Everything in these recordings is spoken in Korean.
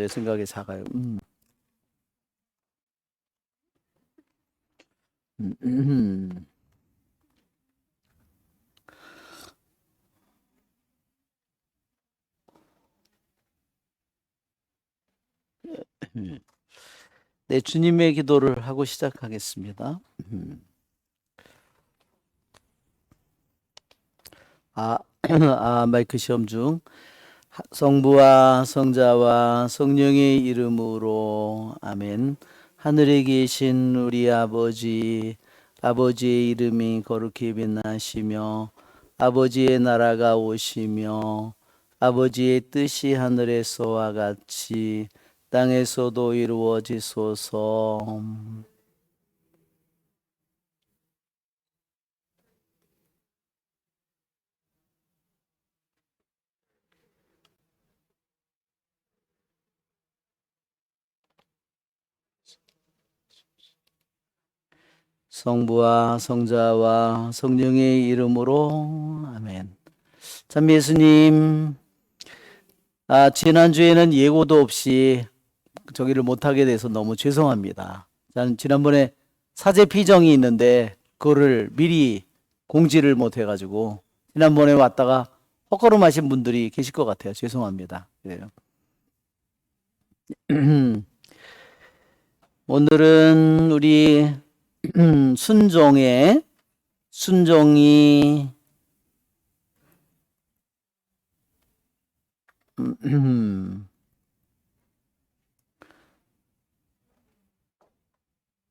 내 생각에 작아요. 네, 주님의 기도를 하고 시작하겠습니다. 마이크 시험 중. 성부와 성자와 성령의 이름으로 아멘. 하늘에 계신 우리 아버지, 아버지의 이름이 거룩히 빛나시며 아버지의 나라가 오시며 아버지의 뜻이 하늘에서와 같이 땅에서도 이루어지소서. 성부와 성자와 성령의 이름으로 아멘. 참 예수님, 지난주에는 예고도 없이 저기를 못하게 돼서 너무 죄송합니다. 저는 지난번에 사제 피정이 있는데 그거를 미리 공지를 못 해가지고 지난번에 왔다가 헛걸음하신 분들이 계실 것 같아요. 죄송합니다. 그래요. 오늘은 우리 순종이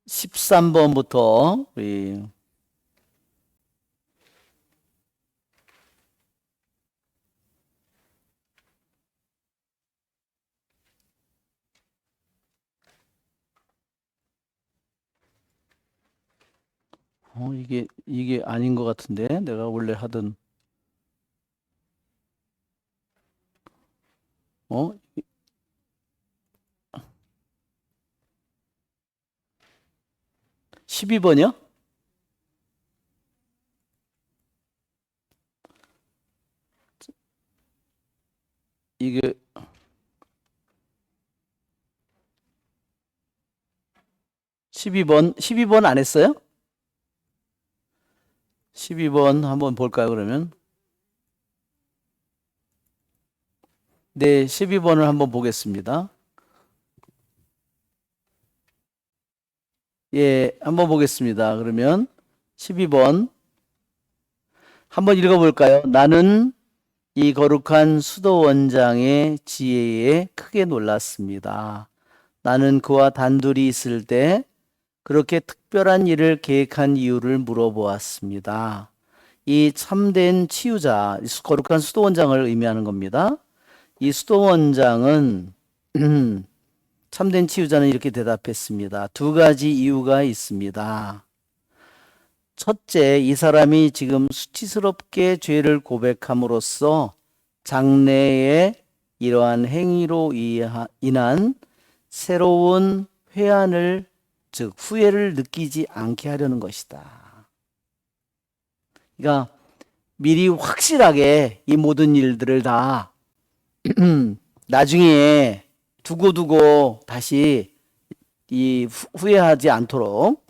13번부터 우리 이게 아닌 것 같은데 내가 원래 하던 12번이요? 이게 12번 안 했어요? 12번 한번 볼까요, 그러면? 네, 12번을 한번 보겠습니다. 예, 한번 보겠습니다. 그러면 12번 한번 읽어볼까요? 나는 이 거룩한 수도원장의 지혜에 크게 놀랐습니다. 나는 그와 단둘이 있을 때 그렇게 특별한 일을 계획한 이유를 물어보았습니다. 이 참된 치유자, 거룩한 수도원장을 의미하는 겁니다. 이 수도원장은 참된 치유자는 이렇게 대답했습니다. 두 가지 이유가 있습니다. 첫째, 이 사람이 지금 수치스럽게 죄를 고백함으로써 장래에 이러한 행위로 인한 새로운 회한을, 즉 후회를 느끼지 않게 하려는 것이다. 그러니까 미리 확실하게 이 모든 일들을 다 나중에 두고두고 다시 후회하지 않도록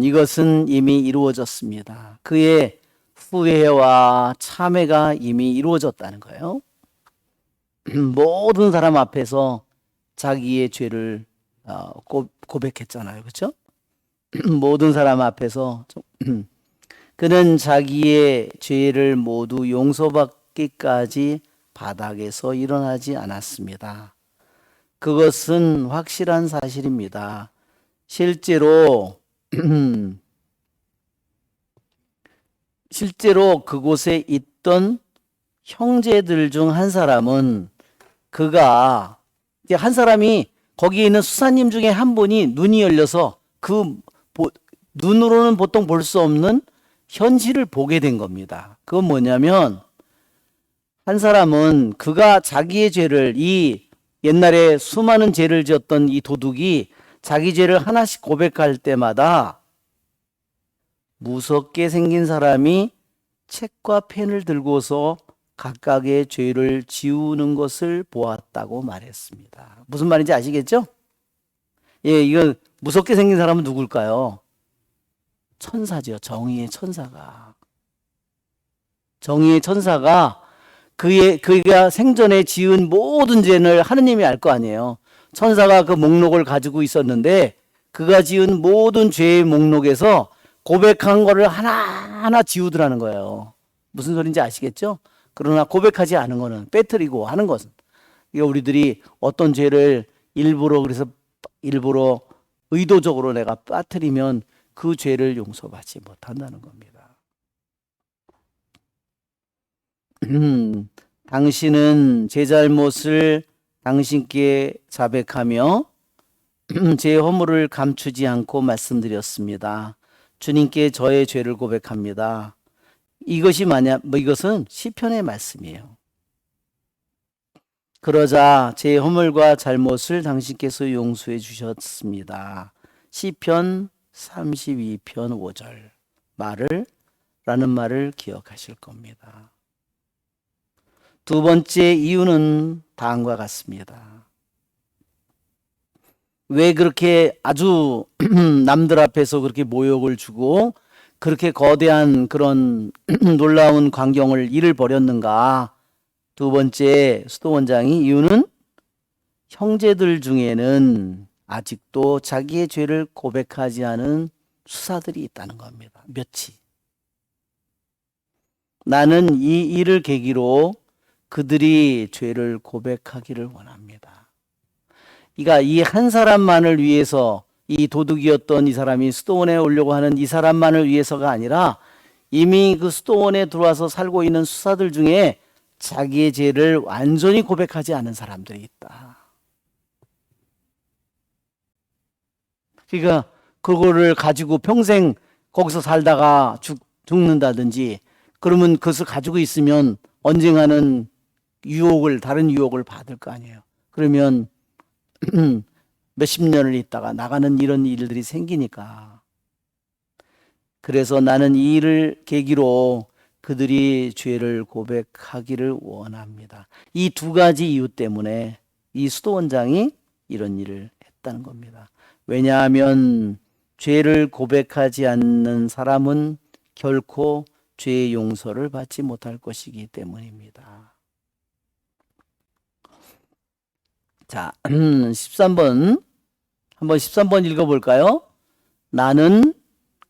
이것은 이미 이루어졌습니다. 그의 후회와 참회가 이미 이루어졌다는 거예요. 모든 사람 앞에서 자기의 죄를 고백했잖아요. 그렇죠? 모든 사람 앞에서 그는 자기의 죄를 모두 용서받기까지 바닥에서 일어나지 않았습니다. 그것은 확실한 사실입니다. 실제로 그곳에 있던 형제들 중 한 사람은 한 사람이 거기에 있는 수사님 중에 한 분이 눈이 열려서 눈으로는 보통 볼 수 없는 현실을 보게 된 겁니다. 그건 뭐냐면 한 사람은 그가 자기의 죄를 이 옛날에 수많은 죄를 지었던 이 도둑이 자기 죄를 하나씩 고백할 때마다 무섭게 생긴 사람이 책과 펜을 들고서 각각의 죄를 지우는 것을 보았다고 말했습니다. 무슨 말인지 아시겠죠? 예, 이거 무섭게 생긴 사람은 누굴까요? 천사죠. 정의의 천사가. 정의의 천사가 그가 생전에 지은 모든 죄를 하느님이 알 거 아니에요. 천사가 그 목록을 가지고 있었는데 그가 지은 모든 죄의 목록에서 고백한 거를 하나하나 지우더라는 거예요. 무슨 소린지 아시겠죠? 그러나 고백하지 않은 거는, 빼뜨리고 하는 것은, 이게 우리들이 어떤 죄를 일부러 의도적으로 내가 빠뜨리면 그 죄를 용서받지 못한다는 겁니다. 당신은 제 잘못을 당신께 자백하며 제 허물을 감추지 않고 말씀드렸습니다. 주님께 저의 죄를 고백합니다. 이것은 시편의 말씀이에요. 그러자 제 허물과 잘못을 당신께서 용서해 주셨습니다. 시편 32편 5절 라는 말을 기억하실 겁니다. 두 번째 이유는 다음과 같습니다. 왜 그렇게 아주 남들 앞에서 그렇게 모욕을 주고 그렇게 거대한 그런 놀라운 광경을 일을 벌였는가? 두 번째 수도 원장이 이유는 형제들 중에는 아직도 자기의 죄를 고백하지 않은 수사들이 있다는 겁니다. 몇이. 나는 이 일을 계기로 그들이 죄를 고백하기를 원합니다. 그러니까 이 한 사람만을 위해서, 이 도둑이었던 이 사람이 수도원에 오려고 하는 이 사람만을 위해서가 아니라 이미 그 수도원에 들어와서 살고 있는 수사들 중에 자기의 죄를 완전히 고백하지 않은 사람들이 있다. 그러니까 그거를 가지고 평생 거기서 살다가 죽는다든지, 그러면 그것을 가지고 있으면 언젠가는 다른 유혹을 받을 거 아니에요. 그러면 몇십 년을 있다가 나가는 이런 일들이 생기니까. 그래서 나는 이 일을 계기로 그들이 죄를 고백하기를 원합니다. 이 두 가지 이유 때문에 이 수도원장이 이런 일을 했다는 겁니다. 왜냐하면 죄를 고백하지 않는 사람은 결코 죄의 용서를 받지 못할 것이기 때문입니다. 자, 13번. 한번 13번 읽어볼까요? 나는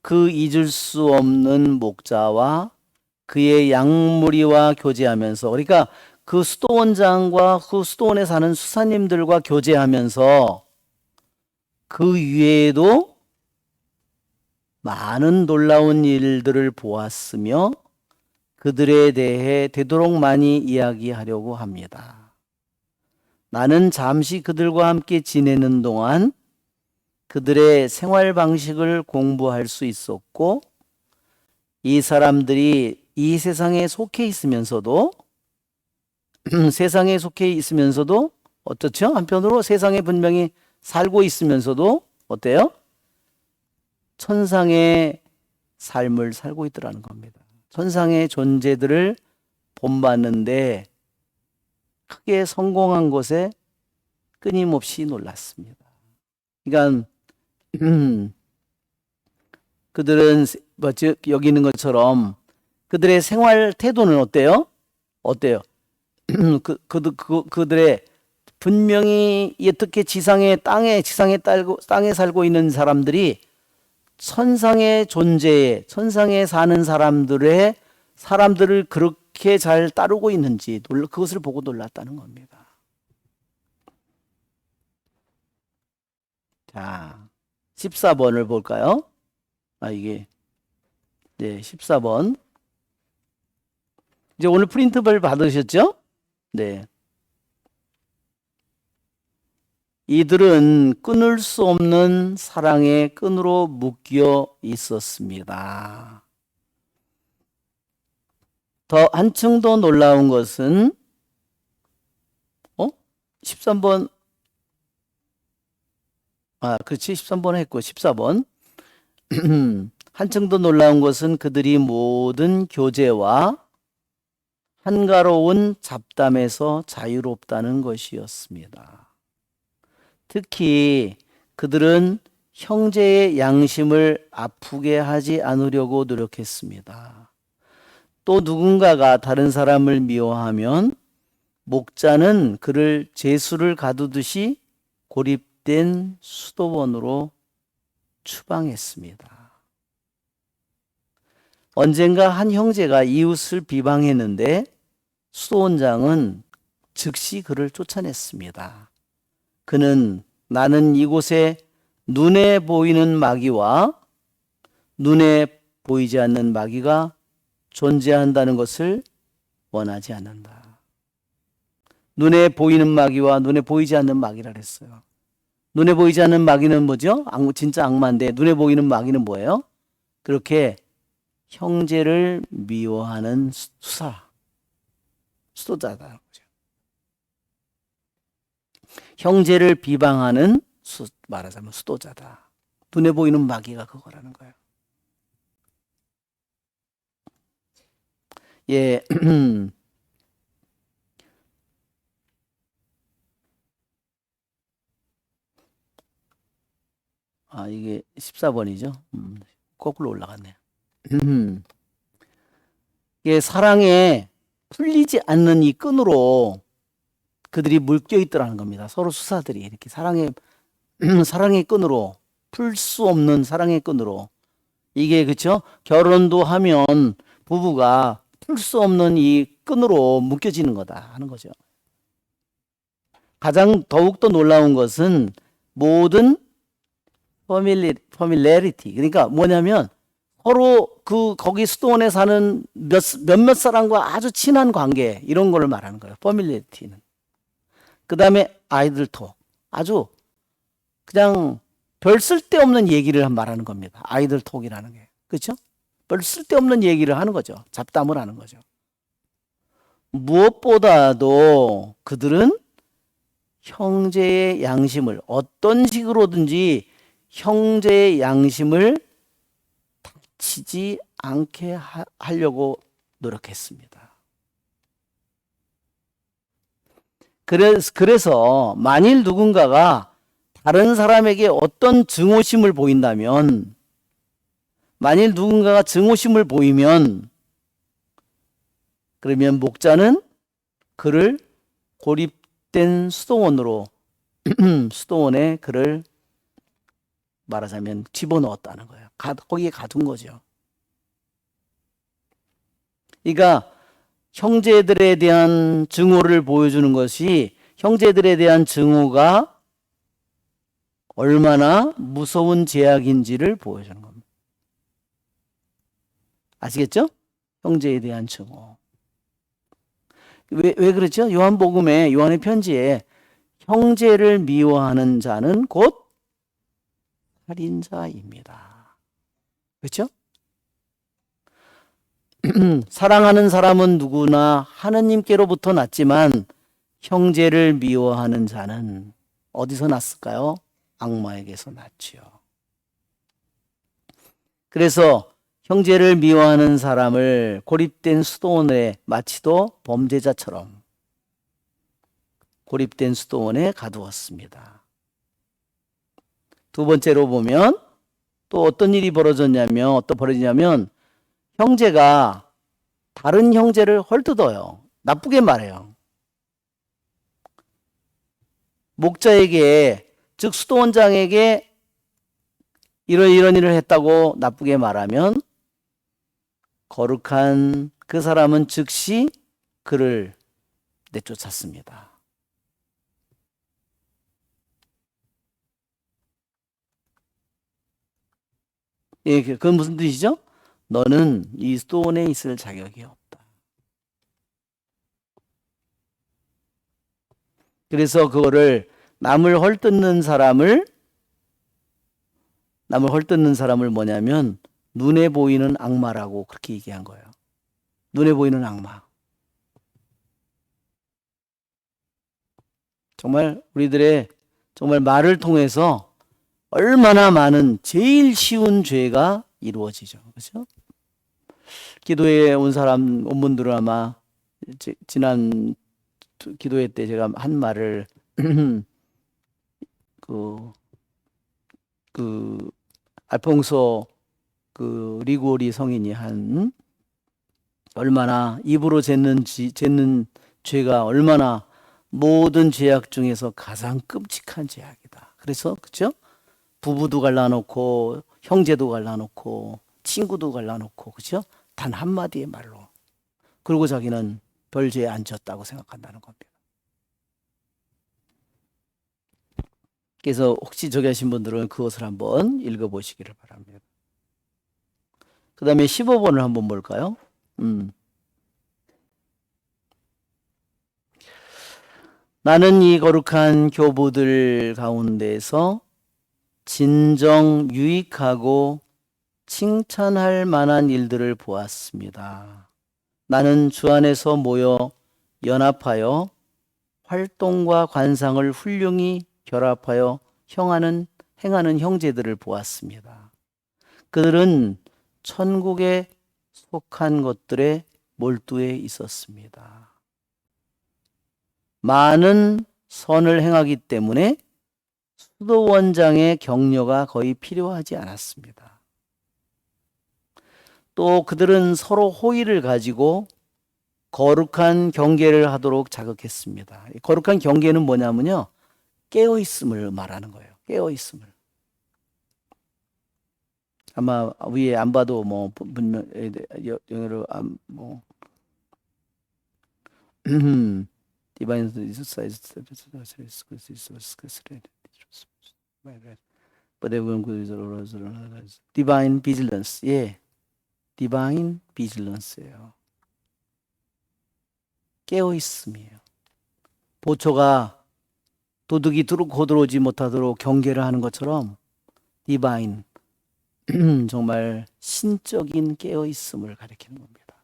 그 잊을 수 없는 목자와 그의 양무리와 교제하면서, 그러니까 그 수도원장과 그 수도원에 사는 수사님들과 교제하면서 그 위에도 많은 놀라운 일들을 보았으며 그들에 대해 되도록 많이 이야기하려고 합니다. 나는 잠시 그들과 함께 지내는 동안 그들의 생활 방식을 공부할 수 있었고, 이 사람들이 이 세상에 속해 있으면서도 어떻죠? 한편으로 세상에 분명히 살고 있으면서도 어때요? 천상의 삶을 살고 있더라는 겁니다. 천상의 존재들을 본받는데 크게 성공한 것에 끊임없이 놀랐습니다. 그러니까 그들은 여기 있는 것처럼 그들의 생활 태도는 어때요? 그들의 분명히 어떻게 땅에 살고 있는 사람들이 천상의 천상에 사는 사람들을 그렇게 잘 따르고 있는지 그것을 보고 놀랐다는 겁니다. 자, 14번을 볼까요? 네, 14번. 이제 오늘 프린트를 받으셨죠? 네. 이들은 끊을 수 없는 사랑의 끈으로 묶여 있었습니다. 더 한층 더 놀라운 것은 13번 그렇지, 13번 했고 14번 한층 더 놀라운 것은 그들이 모든 교제와 한가로운 잡담에서 자유롭다는 것이었습니다. 특히 그들은 형제의 양심을 아프게 하지 않으려고 노력했습니다. 또 누군가가 다른 사람을 미워하면 목자는 그를 제수를 가두듯이 고립된 수도원으로 추방했습니다. 언젠가 한 형제가 이웃을 비방했는데 수도원장은 즉시 그를 쫓아냈습니다. 그는 나는 이곳에 눈에 보이는 마귀와 눈에 보이지 않는 마귀가 존재한다는 것을 원하지 않는다. 눈에 보이는 마귀와 눈에 보이지 않는 마귀라 그랬어요. 눈에 보이지 않는 마귀는 뭐죠? 진짜 악마인데 눈에 보이는 마귀는 뭐예요? 그렇게 형제를 미워하는 수도자다. 형제를 비방하는 말하자면 수도자다. 눈에 보이는 마귀가 그거라는 거예요. 예. 이게 14번이죠. 거꾸로 올라갔네요. 이게 사랑에 풀리지 않는 이 끈으로 그들이 묶여 있더라는 겁니다. 서로 수사들이 이렇게 사랑의 끈으로, 풀 수 없는 사랑의 끈으로. 이게 그렇죠? 결혼도 하면 부부가 풀 수 없는 이 끈으로 묶여지는 거다 하는 거죠. 가장 더욱더 놀라운 것은 모든 familiarity. 그러니까 뭐냐면 서로 거기 수도원에 사는 몇몇 사람과 아주 친한 관계, 이런 걸 말하는 거예요. familiarity는. 그 다음에 아이들 톡. 아주 그냥 별 쓸데없는 얘기를 말하는 겁니다. 아이들 톡이라는 게. 그렇죠? 별 쓸데없는 얘기를 하는 거죠. 잡담을 하는 거죠. 무엇보다도 그들은 형제의 양심을 어떤 식으로든지 형제의 양심을 다치지 않게 하려고 노력했습니다. 그래서 만일 누군가가 다른 사람에게 어떤 증오심을 보인다면, 만일 누군가가 증오심을 보이면, 그러면 목자는 그를 고립된 수도원으로 수도원에 그를 말하자면 집어넣었다는 거예요. 거기에 가둔 거죠. 그러니까 형제들에 대한 증오를 보여주는 것이, 형제들에 대한 증오가 얼마나 무서운 제약인지를 보여주는 겁니다. 아시겠죠? 형제에 대한 증오. 왜 그렇죠? 요한의 편지에 형제를 미워하는 자는 곧 살인자입니다. 그렇죠? 사랑하는 사람은 누구나 하느님께로부터 났지만 형제를 미워하는 자는 어디서 났을까요? 악마에게서 났지요. 그래서 형제를 미워하는 사람을 고립된 수도원에 마치도 범죄자처럼 고립된 수도원에 가두었습니다. 두 번째로 보면 또 어떤 일이 벌어지냐면 형제가 다른 형제를 헐뜯어요. 나쁘게 말해요. 목자에게, 즉 수도원장에게 이런 일을 했다고 나쁘게 말하면 거룩한 그 사람은 즉시 그를 내쫓았습니다. 예, 그건 무슨 뜻이죠? 너는 이 수도원에 있을 자격이 없다. 그래서 그거를 남을 헐뜯는 사람을 뭐냐면 눈에 보이는 악마라고 그렇게 얘기한 거예요. 눈에 보이는 악마. 정말 우리들의 정말 말을 통해서 얼마나 많은 제일 쉬운 죄가 이루어지죠. 그렇죠? 기도에 온 분들은 아마 지난 기도회 때 제가 한 말을 그, 알퐁소 리구오리 성인이 한 얼마나 입으로 잿는 죄가 얼마나 모든 죄악 중에서 가장 끔찍한 죄악이다. 그래서 그죠? 부부도 갈라놓고 형제도 갈라놓고 친구도 갈라놓고 그죠? 단 한마디의 말로. 그리고 자기는 별 죄에 안 졌다고 생각한다는 겁니다. 그래서 혹시 저기 하신 분들은 그것을 한번 읽어보시기를 바랍니다. 그 다음에 15번을 한번 볼까요? 나는 이 거룩한 교부들 가운데서 진정 유익하고 칭찬할 만한 일들을 보았습니다. 나는 주 안에서 모여 연합하여 활동과 관상을 훌륭히 결합하여 행하는 형제들을 보았습니다. 그들은 천국에 속한 것들에 몰두해 있었습니다. 많은 선을 행하기 때문에 수도원장의 격려가 거의 필요하지 않았습니다. 또 그들은 서로 호의를 가지고 거룩한 경계를 하도록 자극했습니다. 거룩한 경계는 뭐냐면요, 깨어있음을 말하는 거예요. 깨어있음을. 아마 위에 안 봐도 뭐 분명 영어로 뭐 디바인 디바인 비질런스. 예. 디바인 비질런스예요. 깨어 있음이에요. 보초가 도둑이 들어오지 못하도록 경계를 하는 것처럼 디바인 정말 신적인 깨어 있음을 가리키는 겁니다.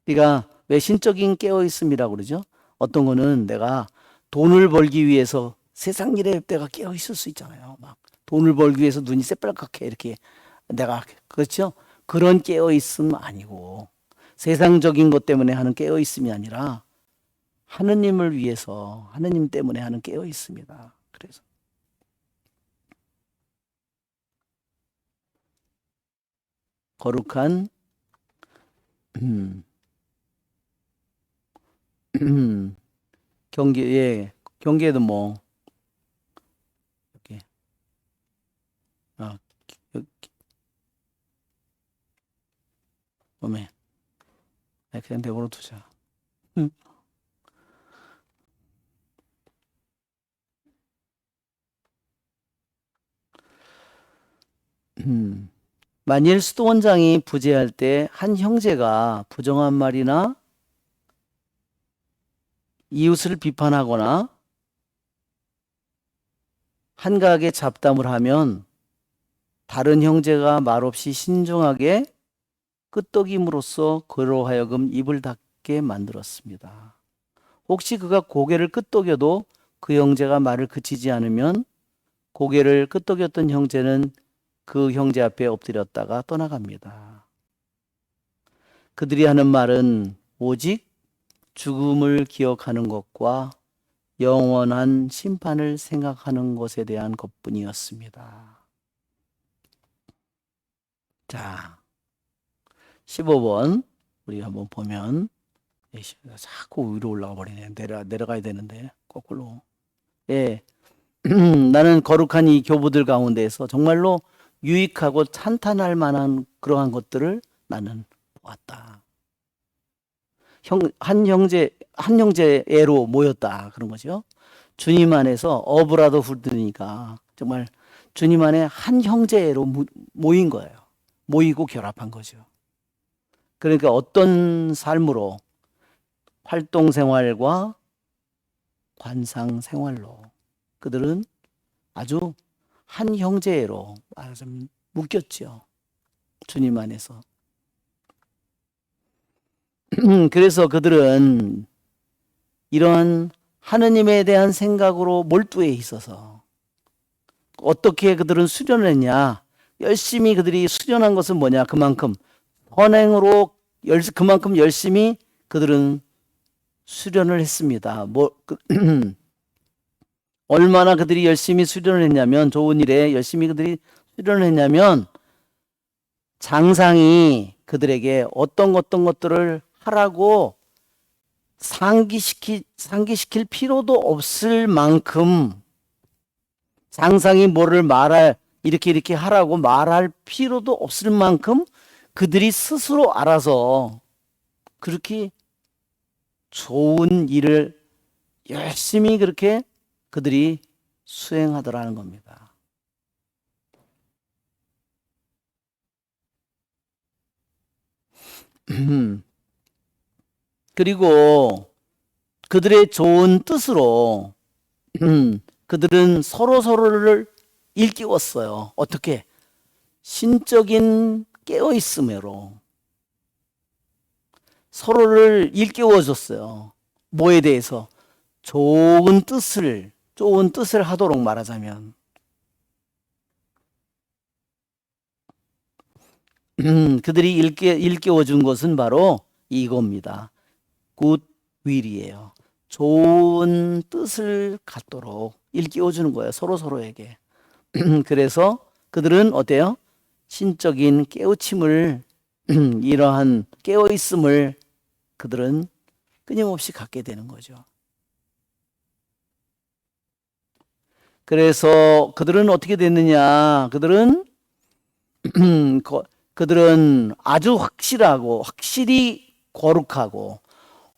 우리가 왜 신적인 깨어 있음이라고 그러죠? 어떤 거는 내가 돈을 벌기 위해서 세상 일에 내가 깨어 있을 수 있잖아요. 막 돈을 벌기 위해서 눈이 새빨갛게 이렇게 내가, 그렇죠? 그런 깨어 있음 아니고 세상적인 것 때문에 하는 깨어 있음이 아니라 하느님을 위해서 하느님 때문에 하는 깨어 있습니다. 그래서 거룩한 경계, 경계도 뭐 이렇게 몸에 그냥 내버려 두자. 만일 수도원장이 부재할 때 한 형제가 부정한 말이나 이웃을 비판하거나 한가하게 잡담을 하면 다른 형제가 말없이 신중하게 끄떡임으로써 그로 하여금 입을 닫게 만들었습니다. 혹시 그가 고개를 끄덕여도 그 형제가 말을 그치지 않으면 고개를 끄덕였던 형제는 그 형제 앞에 엎드렸다가 떠나갑니다. 그들이 하는 말은 오직 죽음을 기억하는 것과 영원한 심판을 생각하는 것에 대한 것뿐이었습니다. 자, 15번 우리 한번 보면 자꾸 위로 올라가 버리네. 내려가야 되는데 거꾸로. 예, 나는 거룩한 이 교부들 가운데에서 정말로 유익하고 찬탄할 만한 그러한 것들을 나는 보았다. 한 형제애로 모였다 그런 거죠. 주님 안에서 어브라더 후드니까 정말 주님 안에 한 형제애로 모인 거예요. 모이고 결합한 거죠. 그러니까 어떤 삶으로 활동 생활과 관상 생활로 그들은 아주 한 형제애로 아주 묶였죠. 주님 안에서. 그래서 그들은 이런 하느님에 대한 생각으로 몰두해 있어서 어떻게 그들은 수련을 했냐? 열심히 그들이 수련한 것은 뭐냐? 그만큼 선행으로 그만큼 열심히 그들은 수련을 했습니다. 얼마나 그들이 열심히 수련을 했냐면, 좋은 일에 열심히 그들이 수련을 했냐면, 장상이 그들에게 어떤 것들을 하라고 상기시킬 필요도 없을 만큼, 장상이 뭐를 이렇게 하라고 말할 필요도 없을 만큼 그들이 스스로 알아서 그렇게 좋은 일을 열심히 그렇게 그들이 수행하더라는 겁니다. 그리고 그들의 좋은 뜻으로 그들은 서로를 일깨웠어요. 어떻게? 신적인 깨어있음으로 서로를 일깨워줬어요. 뭐에 대해서? 좋은 뜻을 하도록 말하자면. 그들이 일깨워준 것은 바로 이겁니다. 굿윌이에요. 좋은 뜻을 갖도록 일깨워주는 거예요. 서로에게. 그래서 그들은 어때요? 신적인 깨우침을 이러한 깨어있음을 그들은 끊임없이 갖게 되는 거죠. 그래서 그들은 어떻게 됐느냐? 그들은 아주 확실히 거룩하고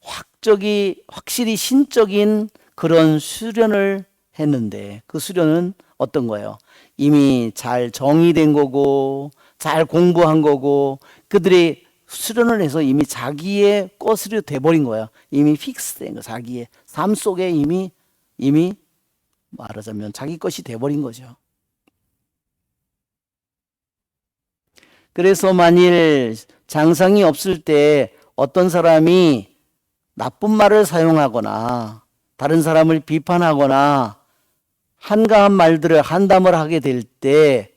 확실히 신적인 그런 수련을 했는데, 그 수련은 어떤 거예요? 이미 잘 정의된 거고 잘 공부한 거고, 그들이 수련을 해서 이미 자기의 것으로 돼버린 거예요. 이미 픽스된 거, 자기의 삶 속에 이미 말하자면 자기 것이 돼버린 거죠. 그래서 만일 장상이 없을 때 어떤 사람이 나쁜 말을 사용하거나 다른 사람을 비판하거나 한가한 말들을 한담을 하게 될 때,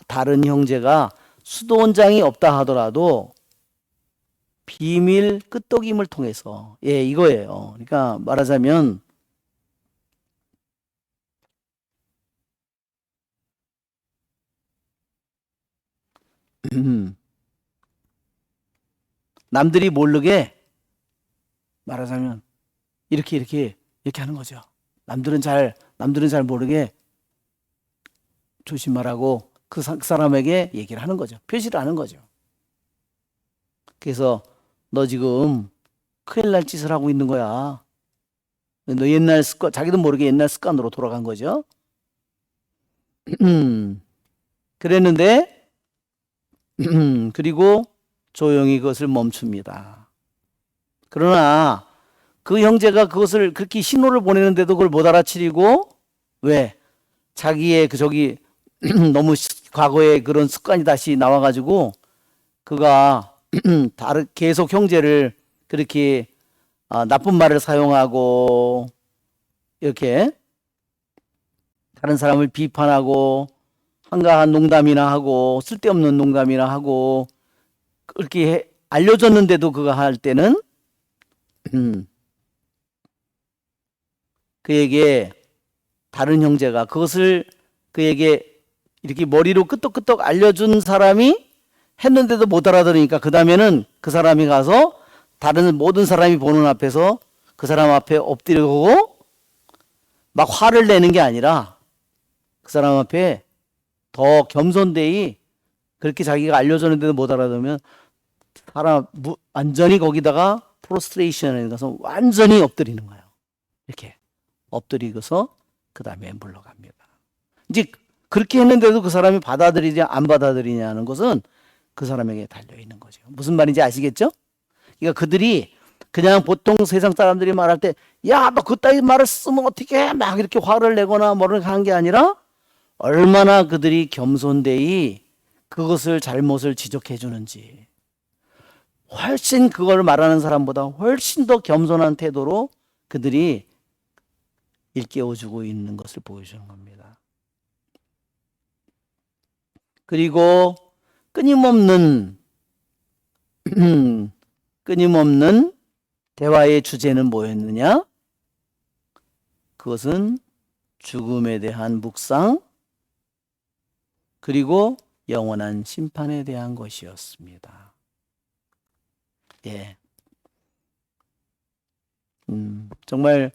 다른 형제가 수도원장이 없다 하더라도 비밀 끄떡임을 통해서, 이거예요. 그러니까 말하자면 남들이 모르게, 말하자면 이렇게 하는 거죠. 남들은 잘 모르게 조심하라고 그 사람에게 얘기를 하는 거죠. 표시를 하는 거죠. 그래서 너 지금 큰일 날 짓을 하고 있는 거야. 너 옛날 습관, 자기도 모르게 옛날 습관으로 돌아간 거죠. 그랬는데 그리고 조용히 그것을 멈춥니다. 그러나 그 형제가 그것을 그렇게 신호를 보내는데도 그걸 못 알아채리고, 왜? 자기의 너무 과거의 그런 습관이 다시 나와가지고 그가 계속 형제를 그렇게 나쁜 말을 사용하고 이렇게 다른 사람을 비판하고 한가한 농담이나 하고 쓸데없는 농담이나 하고 그렇게 알려줬는데도 그가 할 때는 그에게 다른 형제가 그것을 그에게 이렇게 머리로 끄떡끄떡 알려준 사람이 했는데도 못 알아들으니까, 그 다음에는 그 사람이 가서 다른 모든 사람이 보는 앞에서 그 사람 앞에 엎드리고 막 화를 내는 게 아니라 그 사람 앞에 더 겸손되이, 그렇게 자기가 알려줬는데도 못 알아들으면 완전히 거기다가 프로스트레이션에 가서 완전히 엎드리는 거예요. 이렇게 엎드리고서 그 다음에 물러갑니다. 이제 그렇게 했는데도 그 사람이 받아들이냐 안 받아들이냐는 것은 그 사람에게 달려있는 거죠. 무슨 말인지 아시겠죠? 그러니까 그들이 그냥 보통 세상 사람들이 말할 때, 야, 너 그따위 말을 쓰면 어떻게 해? 막 이렇게 화를 내거나 뭐를 하는 게 아니라, 얼마나 그들이 겸손되이 그것을 잘못을 지적해 주는지, 훨씬 그걸 말하는 사람보다 훨씬 더 겸손한 태도로 그들이 일깨워주고 있는 것을 보여주는 겁니다. 그리고 끊임없는 끊임없는 대화의 주제는 뭐였느냐? 그것은 죽음에 대한 묵상, 그리고 영원한 심판에 대한 것이었습니다. 예. 정말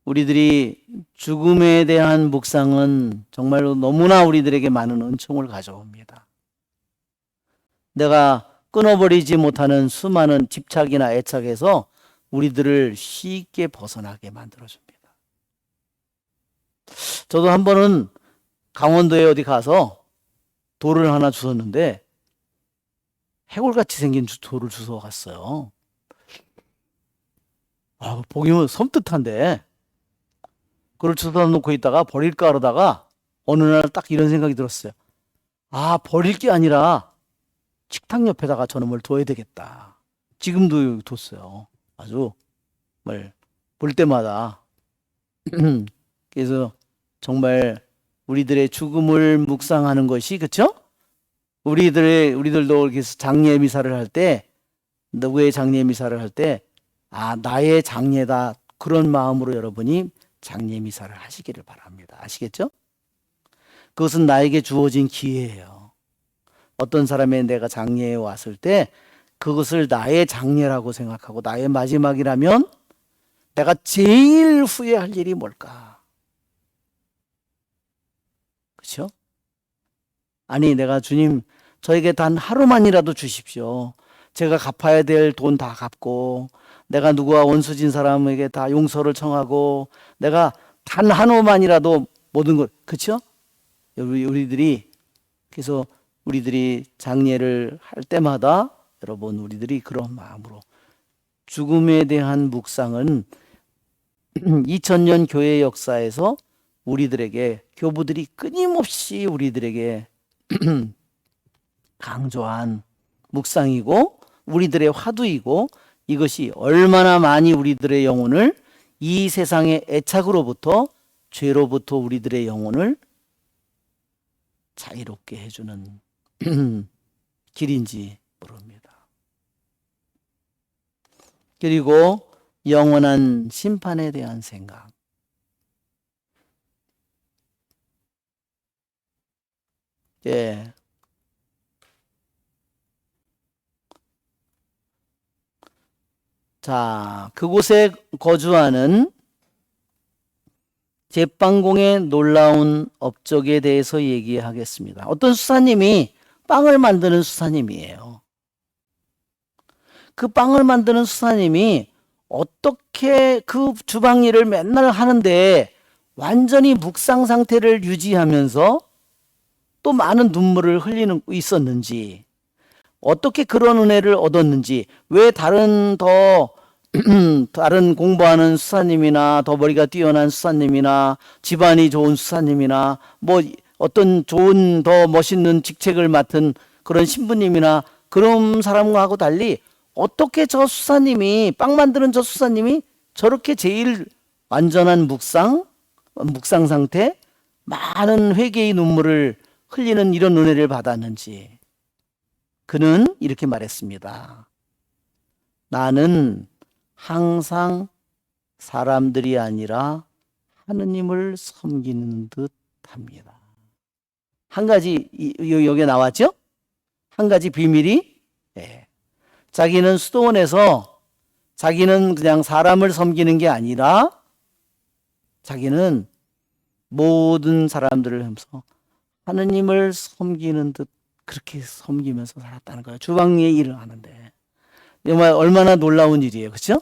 우리들이 죽음에 대한 묵상은 정말로 너무나 우리들에게 많은 은총을 가져옵니다. 내가 끊어버리지 못하는 수많은 집착이나 애착에서 우리들을 쉽게 벗어나게 만들어줍니다. 저도 한 번은 강원도에 어디 가서 돌을 하나 주웠는데 해골같이 생긴 돌을 주워 갔어요. 보기면 섬뜩한데 그걸 주워 놓고 있다가 버릴까 그러다가 어느 날 딱 이런 생각이 들었어요. 버릴 게 아니라 식탁 옆에다가 저놈을 둬야 되겠다. 지금도 뒀어요. 아주 정말 볼 때마다. 그래서 정말 우리들의 죽음을 묵상하는 것이, 그렇죠? 우리들도 이렇게 장례 미사를 할 때, 누구의 장례 미사를 할 때, 나의 장례다, 그런 마음으로 여러분이 장례 미사를 하시기를 바랍니다. 아시겠죠? 그것은 나에게 주어진 기회예요. 어떤 사람의 내가 장례에 왔을 때 그것을 나의 장례라고 생각하고 나의 마지막이라면 내가 제일 후회할 일이 뭘까? 그렇죠? 아니, 내가 주님 저에게 단 하루만이라도 주십시오. 제가 갚아야 될 돈 다 갚고 내가 누구와 원수진 사람에게 다 용서를 청하고 내가 단 하루만이라도 모든 걸, 그렇죠? 우리들이 그래서 우리들이 장례를 할 때마다 여러분 우리들이 그런 마음으로 죽음에 대한 묵상은 2000년 교회 역사에서 우리들에게 교부들이 끊임없이 우리들에게 강조한 묵상이고 우리들의 화두이고 이것이 얼마나 많이 우리들의 영혼을 이 세상의 애착으로부터 죄로부터 우리들의 영혼을 자유롭게 해주는 길인지 모릅니다. 그리고 영원한 심판에 대한 생각. 예. 자, 그곳에 거주하는 제빵공의 놀라운 업적에 대해서 얘기하겠습니다. 어떤 수사님이 빵을 만드는 수사님이에요. 그 빵을 만드는 수사님이 어떻게 그 주방 일을 맨날 하는데 완전히 묵상 상태를 유지하면서 또 많은 눈물을 흘리는 있었는지, 어떻게 그런 은혜를 얻었는지, 왜 다른 공부하는 수사님이나 더 머리가 뛰어난 수사님이나 집안이 좋은 수사님이나 뭐 어떤 좋은 더 멋있는 직책을 맡은 그런 신부님이나 그런 사람하고 달리 어떻게 저 수사님이 빵 만드는 저 수사님이 저렇게 제일 완전한 묵상 상태, 많은 회개의 눈물을 흘리는 이런 은혜를 받았는지 그는 이렇게 말했습니다. 나는 항상 사람들이 아니라 하느님을 섬기는 듯 합니다. 한 가지 여기에 나왔죠? 한 가지 비밀이 자기는 수도원에서 자기는 그냥 사람을 섬기는 게 아니라 자기는 모든 사람들을 하면서 하느님을 섬기는 듯 그렇게 섬기면서 살았다는 거예요. 주방의 일을 하는데. 정말 얼마나 놀라운 일이에요. 그렇죠?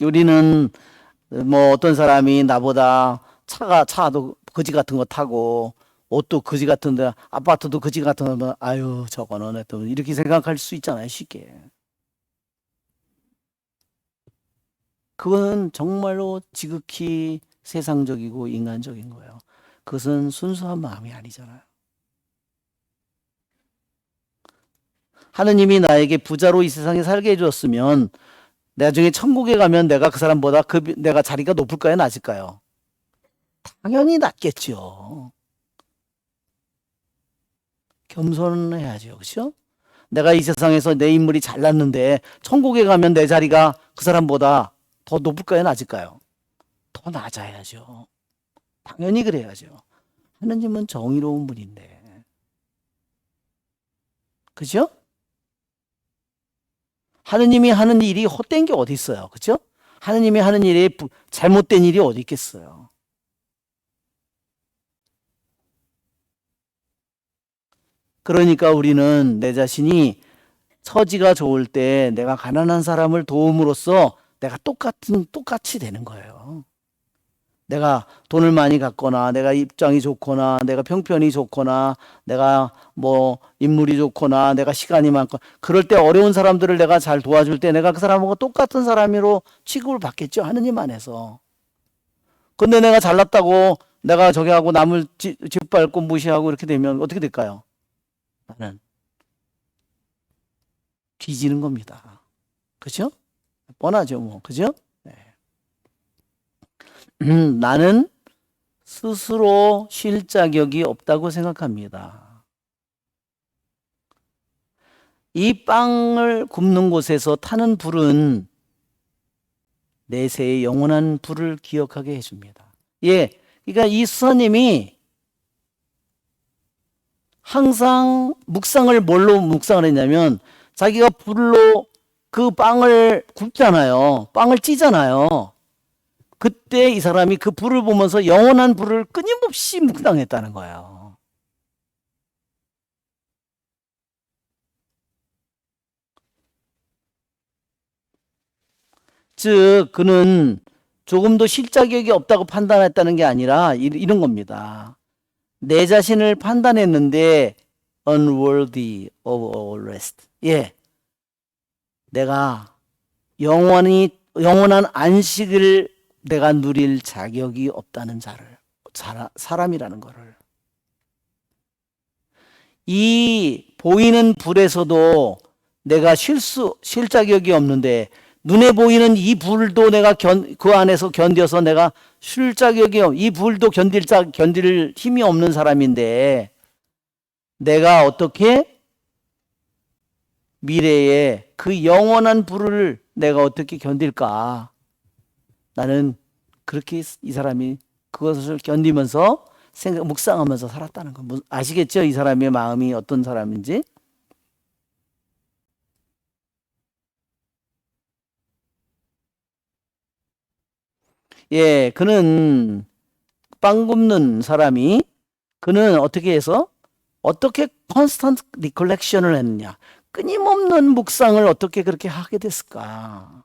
우리는 뭐 어떤 사람이 나보다 차도 거지 같은 거 타고 옷도 거지 같은데 아파트도 거지 같은 거 아유 저거는 하여튼 이렇게 생각할 수 있잖아요. 쉽게. 그건 정말로 지극히 세상적이고 인간적인 거예요. 그것은 순수한 마음이 아니잖아요. 하느님이 나에게 부자로 이 세상에 살게 해줬으면 나중에 천국에 가면 내가 그 사람보다 내가 자리가 높을까요? 낮을까요? 당연히 낮겠죠. 겸손해야죠. 그렇죠? 내가 이 세상에서 내 인물이 잘났는데 천국에 가면 내 자리가 그 사람보다 더 높을까요? 낮을까요? 더 낮아야죠. 당연히 그래야죠. 하느님은 정의로운 분인데. 그죠? 하느님이 하는 일이 헛된 게 어디 있어요. 그죠? 하느님이 하는 일에 잘못된 일이 어디 있겠어요. 그러니까 우리는 내 자신이 처지가 좋을 때 내가 가난한 사람을 도움으로써 내가 똑같이 되는 거예요. 내가 돈을 많이 갖거나 내가 입장이 좋거나 내가 평편이 좋거나 내가 뭐 인물이 좋거나 내가 시간이 많고 그럴 때 어려운 사람들을 내가 잘 도와줄 때 내가 그 사람하고 똑같은 사람으로 취급을 받겠죠. 하느님 안에서. 근데 내가 잘났다고 내가 저기 하고 남을 짓밟고 무시하고 이렇게 되면 어떻게 될까요? 나는 뒤지는 겁니다. 그죠? 뻔하죠, 뭐. 그죠? 네. 나는 스스로 쉴 자격이 없다고 생각합니다. 이 빵을 굽는 곳에서 타는 불은 내세의 영원한 불을 기억하게 해줍니다. 예, 그러니까 이 수사님이 항상 묵상을 뭘로 묵상을 했냐면 자기가 불로 그 빵을 굽잖아요. 빵을 찌잖아요. 그때 이 사람이 그 불을 보면서 영원한 불을 끊임없이 묵상했다는 거예요. 즉 그는 조금도 쉴 자격이 없다고 판단했다는 게 아니라 이런 겁니다. 내 자신을 판단했는데 unworthy of all rest. 예, 내가 영원한 안식을 내가 누릴 자격이 없다는 사람이라는 거를. 이 보이는 불에서도 내가 쉴 자격이 없는데 눈에 보이는 이 불도 내가 그 안에서 견뎌서 내가 쉴 자격이 이 불도 견딜 힘이 없는 사람인데 내가 어떻게 미래에 그 영원한 불을 내가 어떻게 견딜까? 나는 그렇게 이 사람이 그것을 견디면서 묵상하면서 살았다는 거. 아시겠죠? 이 사람의 마음이 어떤 사람인지? 예, 그는 빵 굽는 사람이 그는 어떻게 해서 어떻게 constant recollection을 했느냐? 끊임없는 묵상을 어떻게 그렇게 하게 됐을까?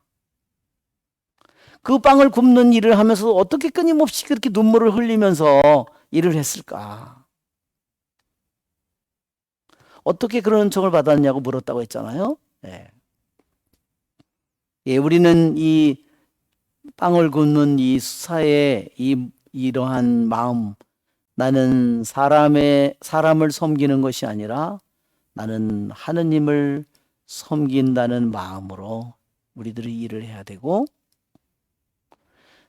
그 빵을 굽는 일을 하면서 어떻게 끊임없이 그렇게 눈물을 흘리면서 일을 했을까? 어떻게 그런 은총을 받았냐고 물었다고 했잖아요. 예. 예, 우리는 이 빵을 굽는 이 수사의 이러한 마음, 나는 사람을 섬기는 것이 아니라 나는 하느님을 섬긴다는 마음으로 우리들이 일을 해야 되고,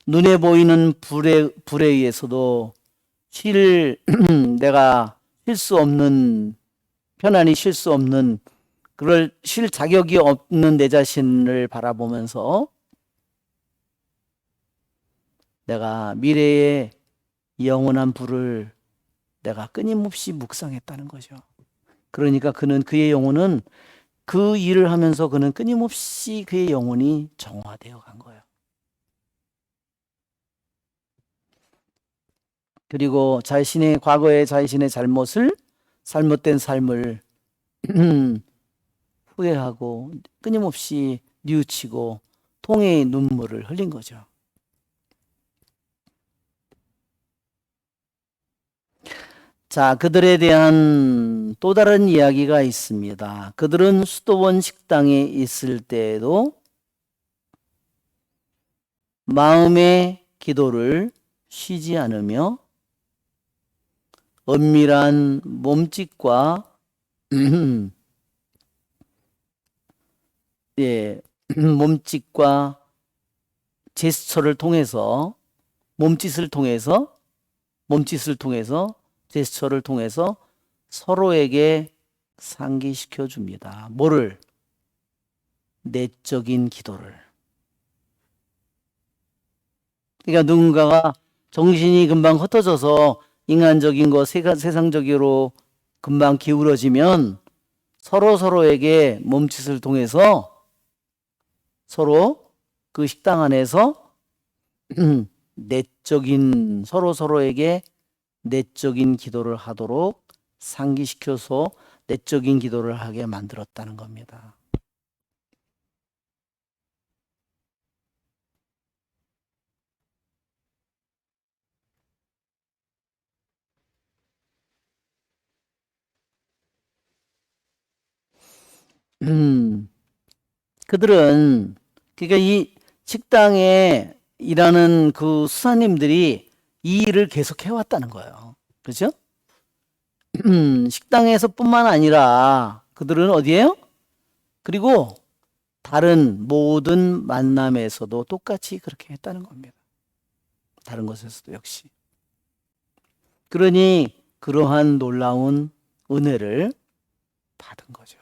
눈에 보이는 불에 의해서도 내가 쉴 수 없는, 편안히 쉴 수 없는, 그걸 쉴 자격이 없는 내 자신을 바라보면서 내가 미래의 영원한 불을 내가 끊임없이 묵상했다는 거죠. 그러니까 그의 영혼은 그 일을 하면서 그는 끊임없이 그의 영혼이 정화되어 간 거예요. 그리고 과거의 자신의 잘못된 삶을 후회하고 끊임없이 뉘우치고 통해의 눈물을 흘린 거죠. 자, 그들에 대한 또 다른 이야기가 있습니다. 그들은 수도원 식당에 있을 때에도 마음의 기도를 쉬지 않으며 은밀한 몸짓과 몸짓과 제스처를 통해서 제스처를 통해서 서로에게 상기시켜 줍니다. 뭐를? 내적인 기도를. 그러니까 누군가가 정신이 금방 흩어져서 인간적인 거, 세상적으로 금방 기울어지면 서로에게 몸짓을 통해서 서로 그 식당 안에서 내적인, 서로에게 내적인 기도를 하도록 상기시켜서 내적인 기도를 하게 만들었다는 겁니다. 그들은, 그러니까 이 식당에 일하는 그 수사님들이 이 일을 계속 해왔다는 거예요. 그렇죠? 식당에서뿐만 아니라 그들은 어디에요? 그리고 다른 모든 만남에서도 똑같이 그렇게 했다는 겁니다. 다른 곳에서도 역시. 그러니 그러한 놀라운 은혜를 받은 거죠.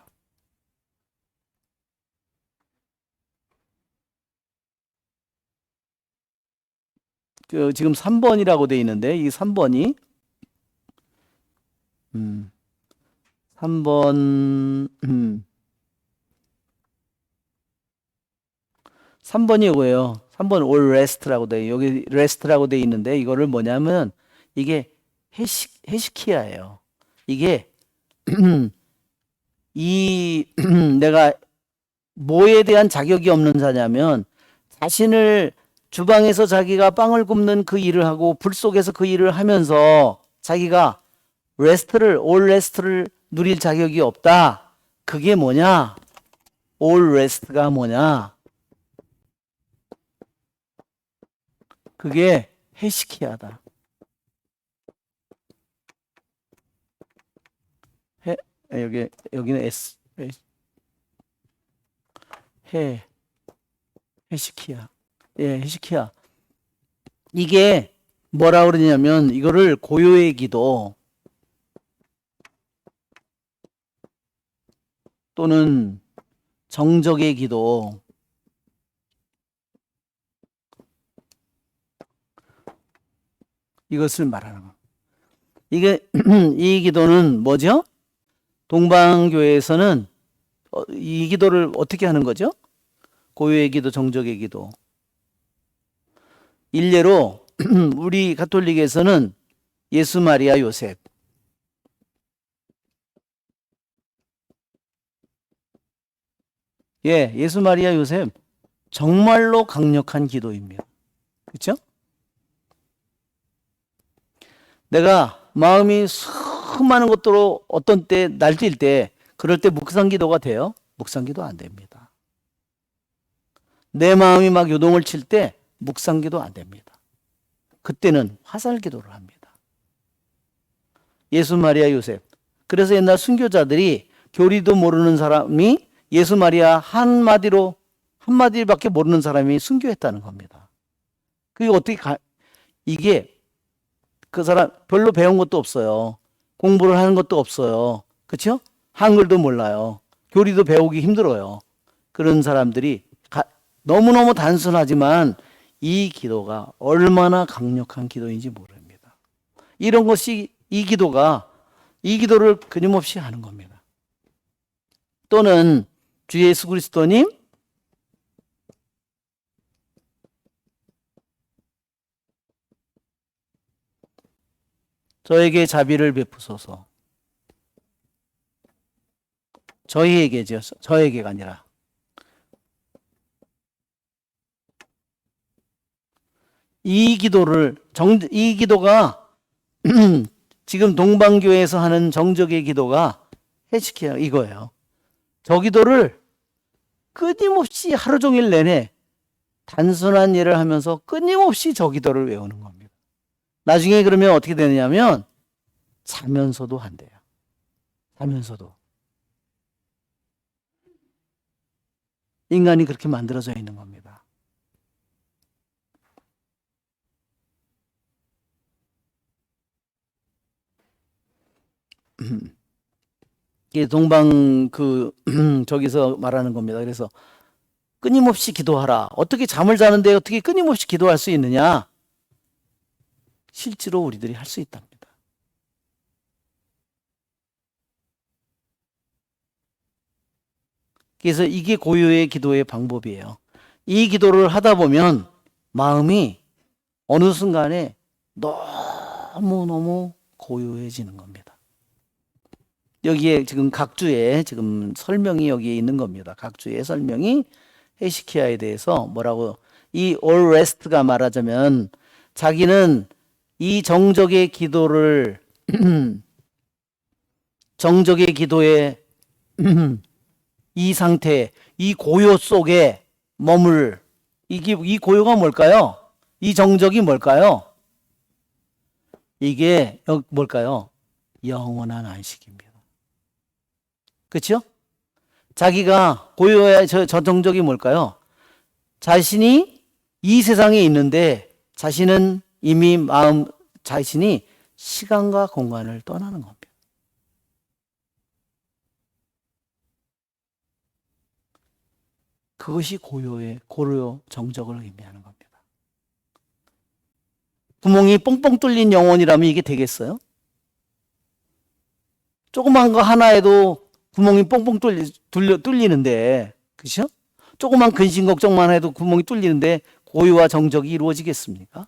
지금 3번이라고 돼 있는데 이 3번이 3번 3번이 이거예요. 3번 all rest라고 돼 여기 rest라고 돼 있는데 이거를 뭐냐면 이게 헤시키야예요. 이게 이 내가 뭐에 대한 자격이 없는 자냐면 자신을 주방에서 자기가 빵을 굽는 그 일을 하고 불 속에서 그 일을 하면서 자기가 all rest를 누릴 자격이 없다. 그게 뭐냐? all rest가 뭐냐? 그게 헤시키야다. 여기는 S 헤시키야. 예, 헤시키야. 이게 뭐라 그러냐면 이거를 고요의 기도 또는 정적의 기도 이것을 말하는 겁니다. 이게 이 기도는 뭐죠? 동방교회에서는 이 기도를 어떻게 하는 거죠? 고요의 기도, 정적의 기도. 일례로 우리 가톨릭에서는 예수, 마리아, 요셉. 예, 예수, 마리아, 요셉 정말로 강력한 기도입니다. 그렇죠? 내가 마음이 수많은 것들로 어떤 때 날뛸 때 그럴 때 묵상기도가 돼요? 묵상기도 안 됩니다. 내 마음이 막 요동을 칠 때 묵상기도 안 됩니다. 그때는 화살기도를 합니다. 예수, 마리아, 요셉. 그래서 옛날 순교자들이 교리도 모르는 사람이 예수, 마리아 한마디밖에 모르는 사람이 순교했다는 겁니다. 그게 어떻게 이게 그 사람 별로 배운 것도 없어요. 공부를 하는 것도 없어요. 그렇죠? 한글도 몰라요. 교리도 배우기 힘들어요. 그런 사람들이 너무너무 단순하지만 이 기도가 얼마나 강력한 기도인지 모릅니다. 이런 것이 이 기도를 끊임없이 하는 겁니다. 또는 주 예수 그리스도님 저에게 자비를 베푸소서. 저희에게죠. 저에게가 아니라. 이 기도가 지금 동방교회에서 하는 정적의 기도가 해치케어 이거예요. 저 기도를 끊임없이 하루 종일 내내 단순한 일을 하면서 끊임없이 저 기도를 외우는 겁니다. 나중에 그러면 어떻게 되느냐면 자면서도 한대요. 자면서도. 인간이 그렇게 만들어져 있는 겁니다. 이게 동방 저기서 말하는 겁니다. 그래서 끊임없이 기도하라. 어떻게 잠을 자는데 어떻게 끊임없이 기도할 수 있느냐? 실제로 우리들이 할 수 있답니다. 그래서 이게 고요의 기도의 방법이에요. 이 기도를 하다 보면 마음이 어느 순간에 너무너무 고요해지는 겁니다. 여기에 지금 각주에 지금 설명이 여기에 있는 겁니다. 각주의 설명이 헤시키야에 대해서 뭐라고, 이 all rest가 말하자면 자기는 이 정적의 기도를 정적의 기도에 이 상태, 이 고요 속에 이 고요가 뭘까요? 이 정적이 뭘까요? 이게 뭘까요? 영원한 안식입니다. 그렇죠? 자기가 고요의 저 정적이 뭘까요? 자신이 이 세상에 있는데 자신은 이미 자신이 시간과 공간을 떠나는 겁니다. 그것이 고요 정적을 의미하는 겁니다. 구멍이 뻥뻥 뚫린 영혼이라면 이게 되겠어요? 조그만 거 하나에도 구멍이 뻥뻥 뚫리는데, 그죠? 조그만 근심 걱정만 해도 구멍이 뚫리는데 고요와 정적이 이루어지겠습니까?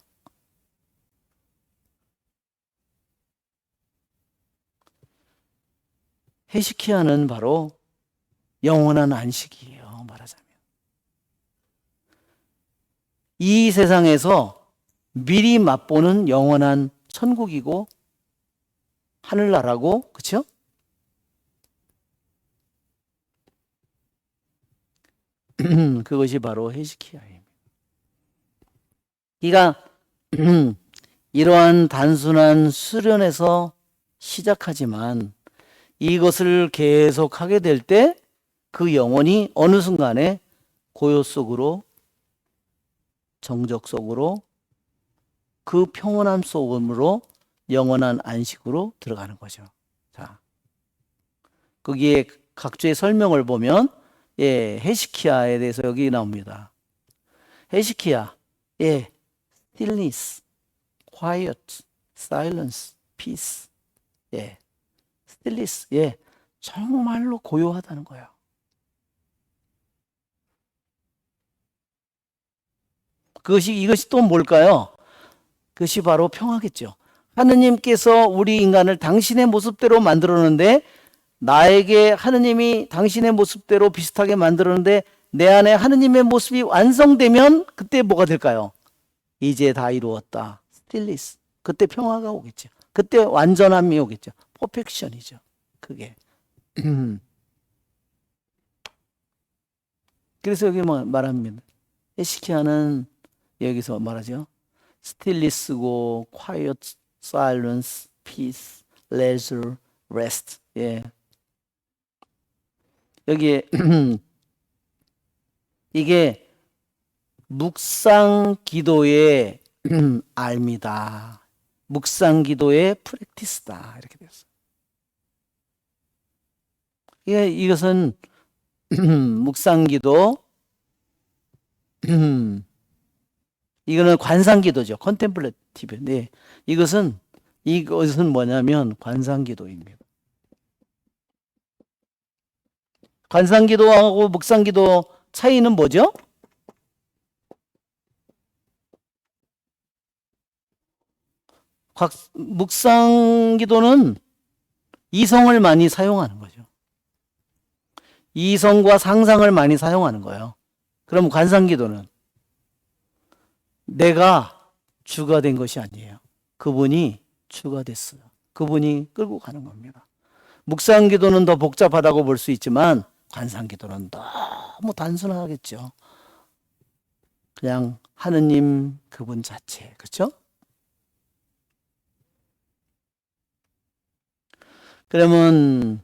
헤시키야는 바로 영원한 안식이에요, 말하자면. 이 세상에서 미리 맛보는 영원한 천국이고 하늘나라고, 그렇죠? 그것이 바로 헤시키야입니다. 그러니까 이러한 단순한 수련에서 시작하지만 이것을 계속 하게 될 때 그 영혼이 어느 순간에 고요 속으로, 정적 속으로, 그 평온함 속으로 영원한 안식으로 들어가는 거죠. 자, 거기에 각주의 설명을 보면 헤시키야에 대해서 여기 나옵니다. 헤시키야, stillness, quiet, silence, peace. stillness, 정말로 고요하다는 거예요. 이것이 또 뭘까요? 그것이 바로 평화겠죠. 하느님께서 우리 인간을 당신의 모습대로 만들었는데, 나에게 하느님이 당신의 모습대로 비슷하게 만들었는데 내 안에 하느님의 모습이 완성되면 그때 뭐가 될까요? 이제 다 이루었다. 스틸리스. 그때 평화가 오겠죠. 그때 완전함이 오겠죠. 퍼펙션이죠. 그게. 그래서 여기 말합니다. 헤시키야는 여기서 말하죠. 스틸리스고, quiet, silence, peace, leisure, rest. 여기에 이게 묵상 기도의 알미다. 묵상 기도의 프랙티스다. 이렇게 되었어요. 이것은 묵상 기도, 이거는 관상 기도죠. 컨템플레티브. 이것은 뭐냐면 관상 기도입니다. 관상 기도하고 묵상 기도 차이는 뭐죠? 묵상 기도는 이성을 많이 사용하는 거죠. 이성과 상상을 많이 사용하는 거예요. 그럼 관상 기도는 내가 주가 된 것이 아니에요. 그분이 주가 됐어요. 그분이 끌고 가는 겁니다. 묵상 기도는 더 복잡하다고 볼 수 있지만 관상 기도는 너무 단순하겠죠. 그냥 하느님 그분 자체, 그렇죠? 그러면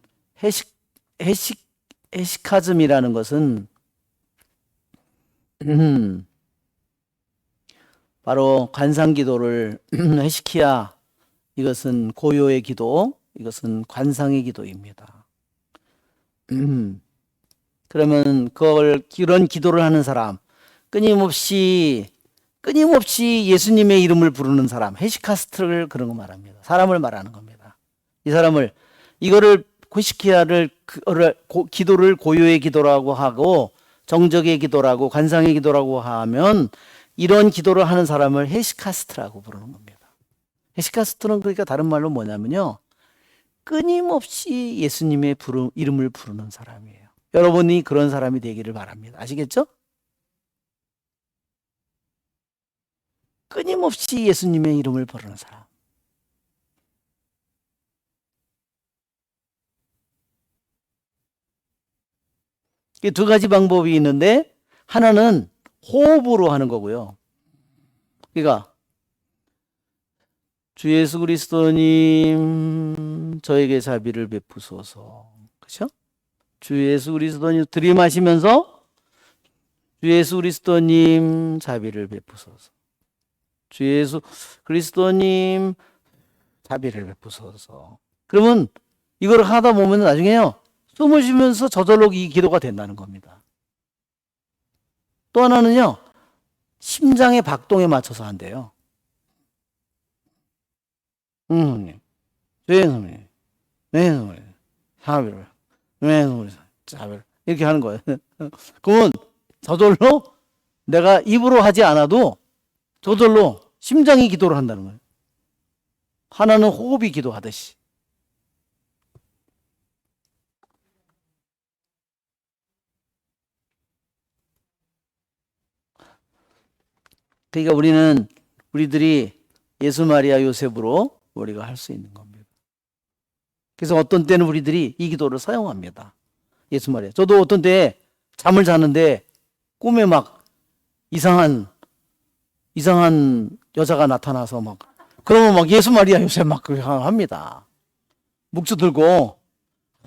헤시카즘이라는 것은 바로 관상 기도를 헤시키야, 이것은 고요의 기도, 이것은 관상의 기도입니다. 그러면 그런 기도를 하는 사람, 끊임없이 예수님의 이름을 부르는 사람, 헤시카스트를 그런 거 말합니다. 사람을 말하는 겁니다. 이 사람을, 이거를 기도를 고요의 기도라고 하고 정적의 기도라고 관상의 기도라고 하면 이런 기도를 하는 사람을 헤시카스트라고 부르는 겁니다. 헤시카스트는 그러니까 다른 말로 뭐냐면요, 끊임없이 예수님의 이름을 부르는 사람이에요. 여러분이 그런 사람이 되기를 바랍니다. 아시겠죠? 끊임없이 예수님의 이름을 부르는 사람. 이 두 가지 방법이 있는데, 하나는 호흡으로 하는 거고요. 그러니까 주 예수 그리스도님 저에게 자비를 베푸소서. 그렇죠? 주 예수 그리스도님 들이마시면서 주 예수 그리스도님 자비를 베푸소서. 주 예수 그리스도님 자비를 베푸소서. 그러면 이걸 하다 보면 나중에요, 숨을 쉬면서 저절로 이 기도가 된다는 겁니다. 또 하나는요, 심장의 박동에 맞춰서 한대요. 주님, 주님, 주님, 자비를, 자비를 이렇게 하는 거예요. 그러면 저절로 내가 입으로 하지 않아도 저절로 심장이 기도를 한다는 거예요. 하나는 호흡이 기도하듯이. 그러니까 우리들이 예수 마리아 요셉으로 우리가 할 수 있는 겁니다. 그래서 어떤 때는 우리들이 이 기도를 사용합니다. 예수 마리아. 저도 어떤 때 잠을 자는데 꿈에 막 이상한 여자가 나타나서 그러면 예수 마리아 요셉 합니다. 묵주 들고,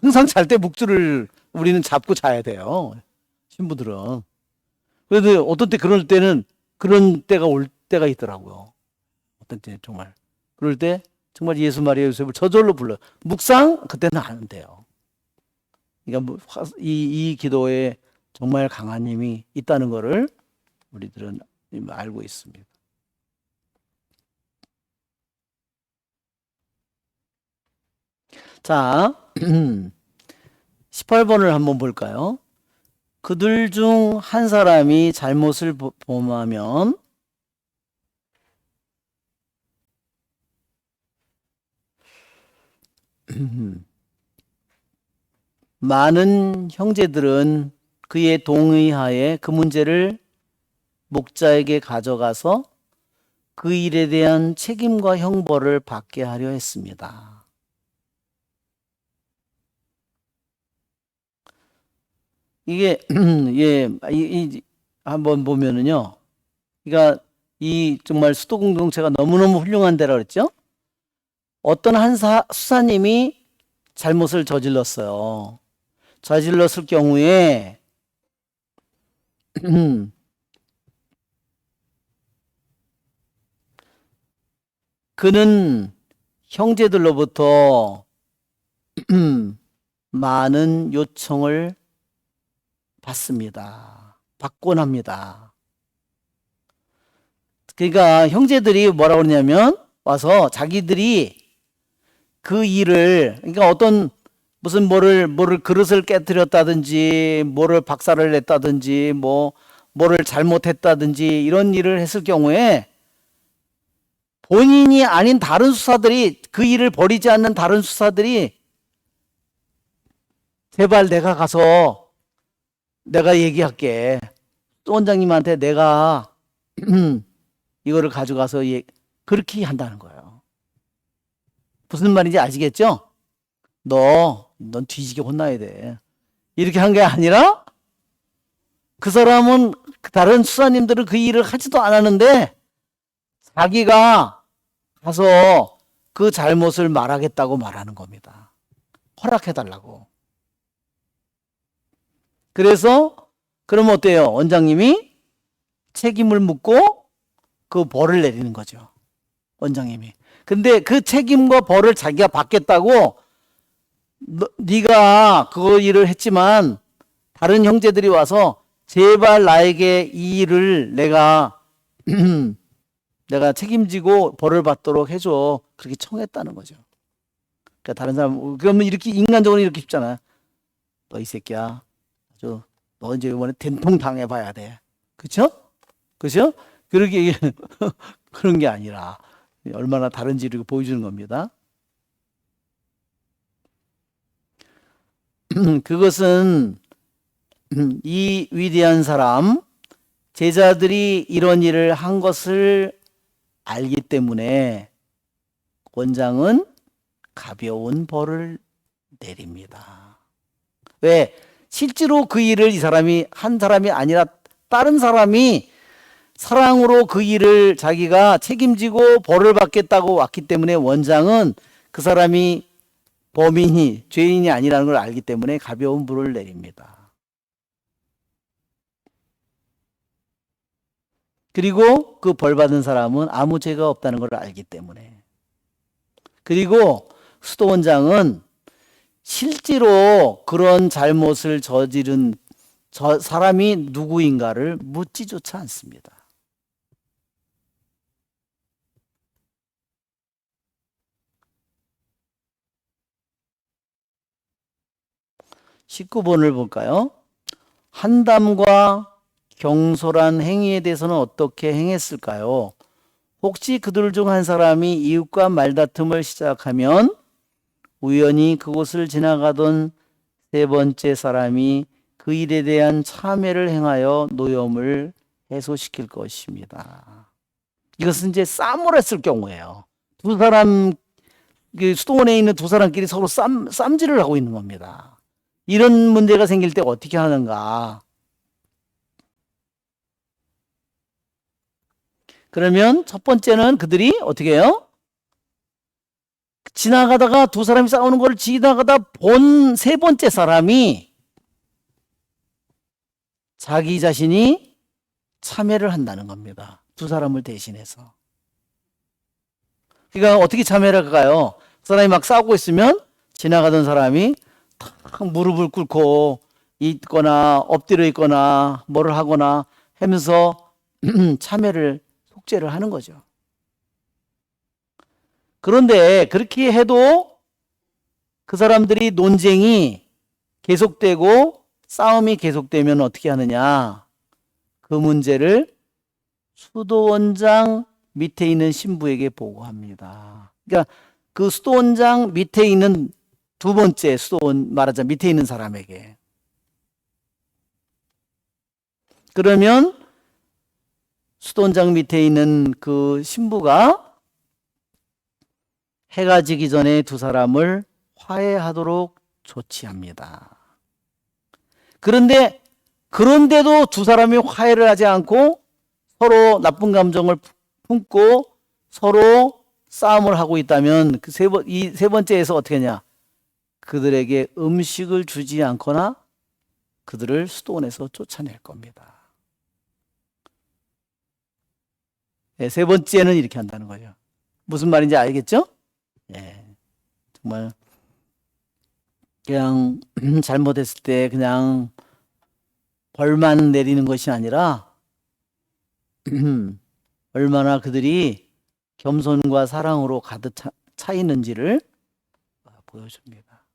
항상 잘 때 묵주를 우리는 잡고 자야 돼요. 신부들은. 그래도 어떤 때 그럴 때가 올 때가 있더라고요. 어떤 때 정말. 그럴 때 정말 예수 마리아 요셉을 저절로 불러요. 묵상? 그때는 안 돼요. 그러니까 이 기도에 정말 강한 힘이 있다는 것을 우리들은 알고 있습니다. 자, 18번을 한번 볼까요? 그들 중 한 사람이 잘못을 범하면 많은 형제들은 그의 동의하에 그 문제를 목자에게 가져가서 그 일에 대한 책임과 형벌을 받게 하려 했습니다. 이게 한번 보면은요, 그러니까 이 정말 수도 공동체가 너무너무 훌륭한 데라 그랬죠? 어떤 한 수사님이 잘못을 저질렀어요. 저질렀을 경우에 그는 형제들로부터 많은 요청을 받곤 합니다. 그러니까 형제들이 뭐라고 그러냐면 와서 자기들이 그 일을, 그러니까 무슨 뭐를 그릇을 깨뜨렸다든지 뭐를 박살을 냈다든지 뭐를 잘못했다든지 이런 일을 했을 경우에 본인이 아닌 다른 수사들이, 그 일을 벌이지 않는 다른 수사들이 제발 내가 가서 내가 얘기할게. 원장님한테 내가 이거를 가져가서 그렇게 한다는 거예요. 무슨 말인지 아시겠죠? 넌 뒤지게 혼나야 돼. 이렇게 한 게 아니라 그 사람은, 다른 수사님들은 그 일을 하지도 않았는데 자기가 가서 그 잘못을 말하겠다고 말하는 겁니다. 허락해달라고. 그래서 그러면 어때요? 원장님이 책임을 묻고 그 벌을 내리는 거죠. 원장님이. 근데 그 책임과 벌을 자기가 받겠다고 네가 그 일을 했지만 다른 형제들이 와서 제발 나에게 이 일을 내가 책임지고 벌을 받도록 해줘. 그렇게 청했다는 거죠. 그러니까 다른 사람, 그러면 이렇게 인간적으로 이렇게 쉽잖아. 너 이 새끼야. 너 이제 이번에 된통 당해봐야 돼. 그쵸? 그죠? 그렇게, 그런 게 아니라 얼마나 다른지를 보여주는 겁니다. 그것은 이 위대한 사람, 제자들이 이런 일을 한 것을 알기 때문에 원장은 가벼운 벌을 내립니다. 왜? 실제로 그 일을 이 사람이 한 사람이 아니라 다른 사람이 사랑으로 그 일을 자기가 책임지고 벌을 받겠다고 왔기 때문에 원장은 그 사람이 범인이, 죄인이 아니라는 걸 알기 때문에 가벼운 벌을 내립니다. 그리고 그 벌 받은 사람은 아무 죄가 없다는 걸 알기 때문에. 그리고 수도 원장은 실제로 그런 잘못을 저지른 저 사람이 누구인가를 묻지조차 않습니다. 19번을 볼까요? 한담과 경솔한 행위에 대해서는 어떻게 행했을까요? 혹시 그들 중 한 사람이 이웃과 말다툼을 시작하면 우연히 그곳을 지나가던 세 번째 사람이 그 일에 대한 참회를 행하여 노염을 해소시킬 것입니다. 이것은 이제 싸움을 했을 경우예요. 두 사람, 수도원에 있는 두 사람끼리 서로 쌈질을 하고 있는 겁니다. 이런 문제가 생길 때 어떻게 하는가? 그러면 첫 번째는 그들이 어떻게 해요? 지나가다가 두 사람이 싸우는 걸 지나가다 본 세 번째 사람이 자기 자신이 참회를 한다는 겁니다. 두 사람을 대신해서. 그러니까 어떻게 참회를 할까요? 그 사람이 막 싸우고 있으면 지나가던 사람이 탁 무릎을 꿇고 있거나 엎드려 있거나 뭐를 하거나 하면서 참회를 속죄를 하는 거죠. 그런데 그렇게 해도 그 사람들이 논쟁이 계속되고 싸움이 계속되면 어떻게 하느냐? 그 문제를 수도원장 밑에 있는 신부에게 보고합니다. 그러니까 그 수도원장 밑에 있는 두 번째 수도원, 말하자면 밑에 있는 사람에게. 그러면 수도원장 밑에 있는 그 신부가 해가 지기 전에 두 사람을 화해하도록 조치합니다. 그런데도 두 사람이 화해를 하지 않고 서로 나쁜 감정을 품고 서로 싸움을 하고 있다면 이 세 번째에서 어떻게 하냐? 그들에게 음식을 주지 않거나 그들을 수도원에서 쫓아낼 겁니다. 네, 세 번째는 이렇게 한다는 거죠. 무슨 말인지 알겠죠? 네, 정말 그냥 잘못했을 때 그냥 벌만 내리는 것이 아니라 얼마나 그들이 겸손과 사랑으로 가득 차 있는지를 보여줍니다.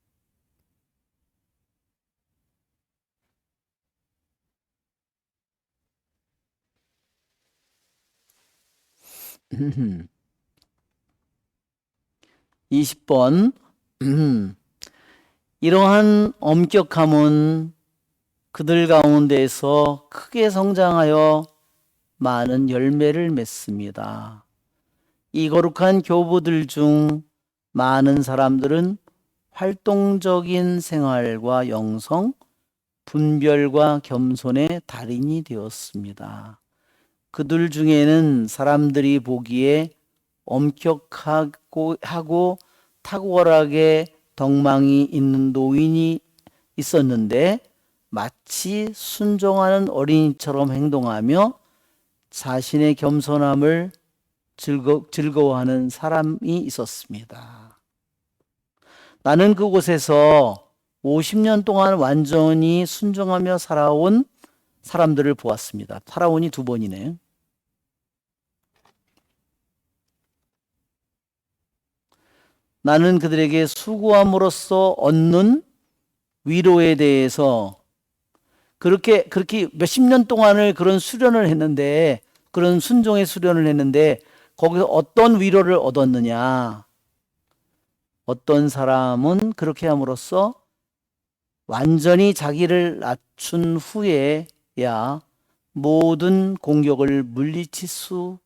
음. 20번 이러한 엄격함은 그들 가운데에서 크게 성장하여 많은 열매를 맺습니다. 이 거룩한 교부들 중 많은 사람들은 활동적인 생활과 영성, 분별과 겸손의 달인이 되었습니다. 그들 중에는 사람들이 보기에 엄격하고 탁월하게 덕망이 있는 노인이 있었는데 마치 순종하는 어린이처럼 행동하며 자신의 겸손함을 즐거워하는 사람이 있었습니다. 나는 그곳에서 50년 동안 완전히 순종하며 살아온 사람들을 보았습니다. 살아온이 두 번이네. 나는 그들에게 수고함으로써 얻는 위로에 대해서 그렇게 몇십 년 동안을 그런 수련을 했는데, 그런 순종의 수련을 했는데 거기서 어떤 위로를 얻었느냐? 어떤 사람은 그렇게 함으로써 완전히 자기를 낮춘 후에야 모든 공격을 물리칠 수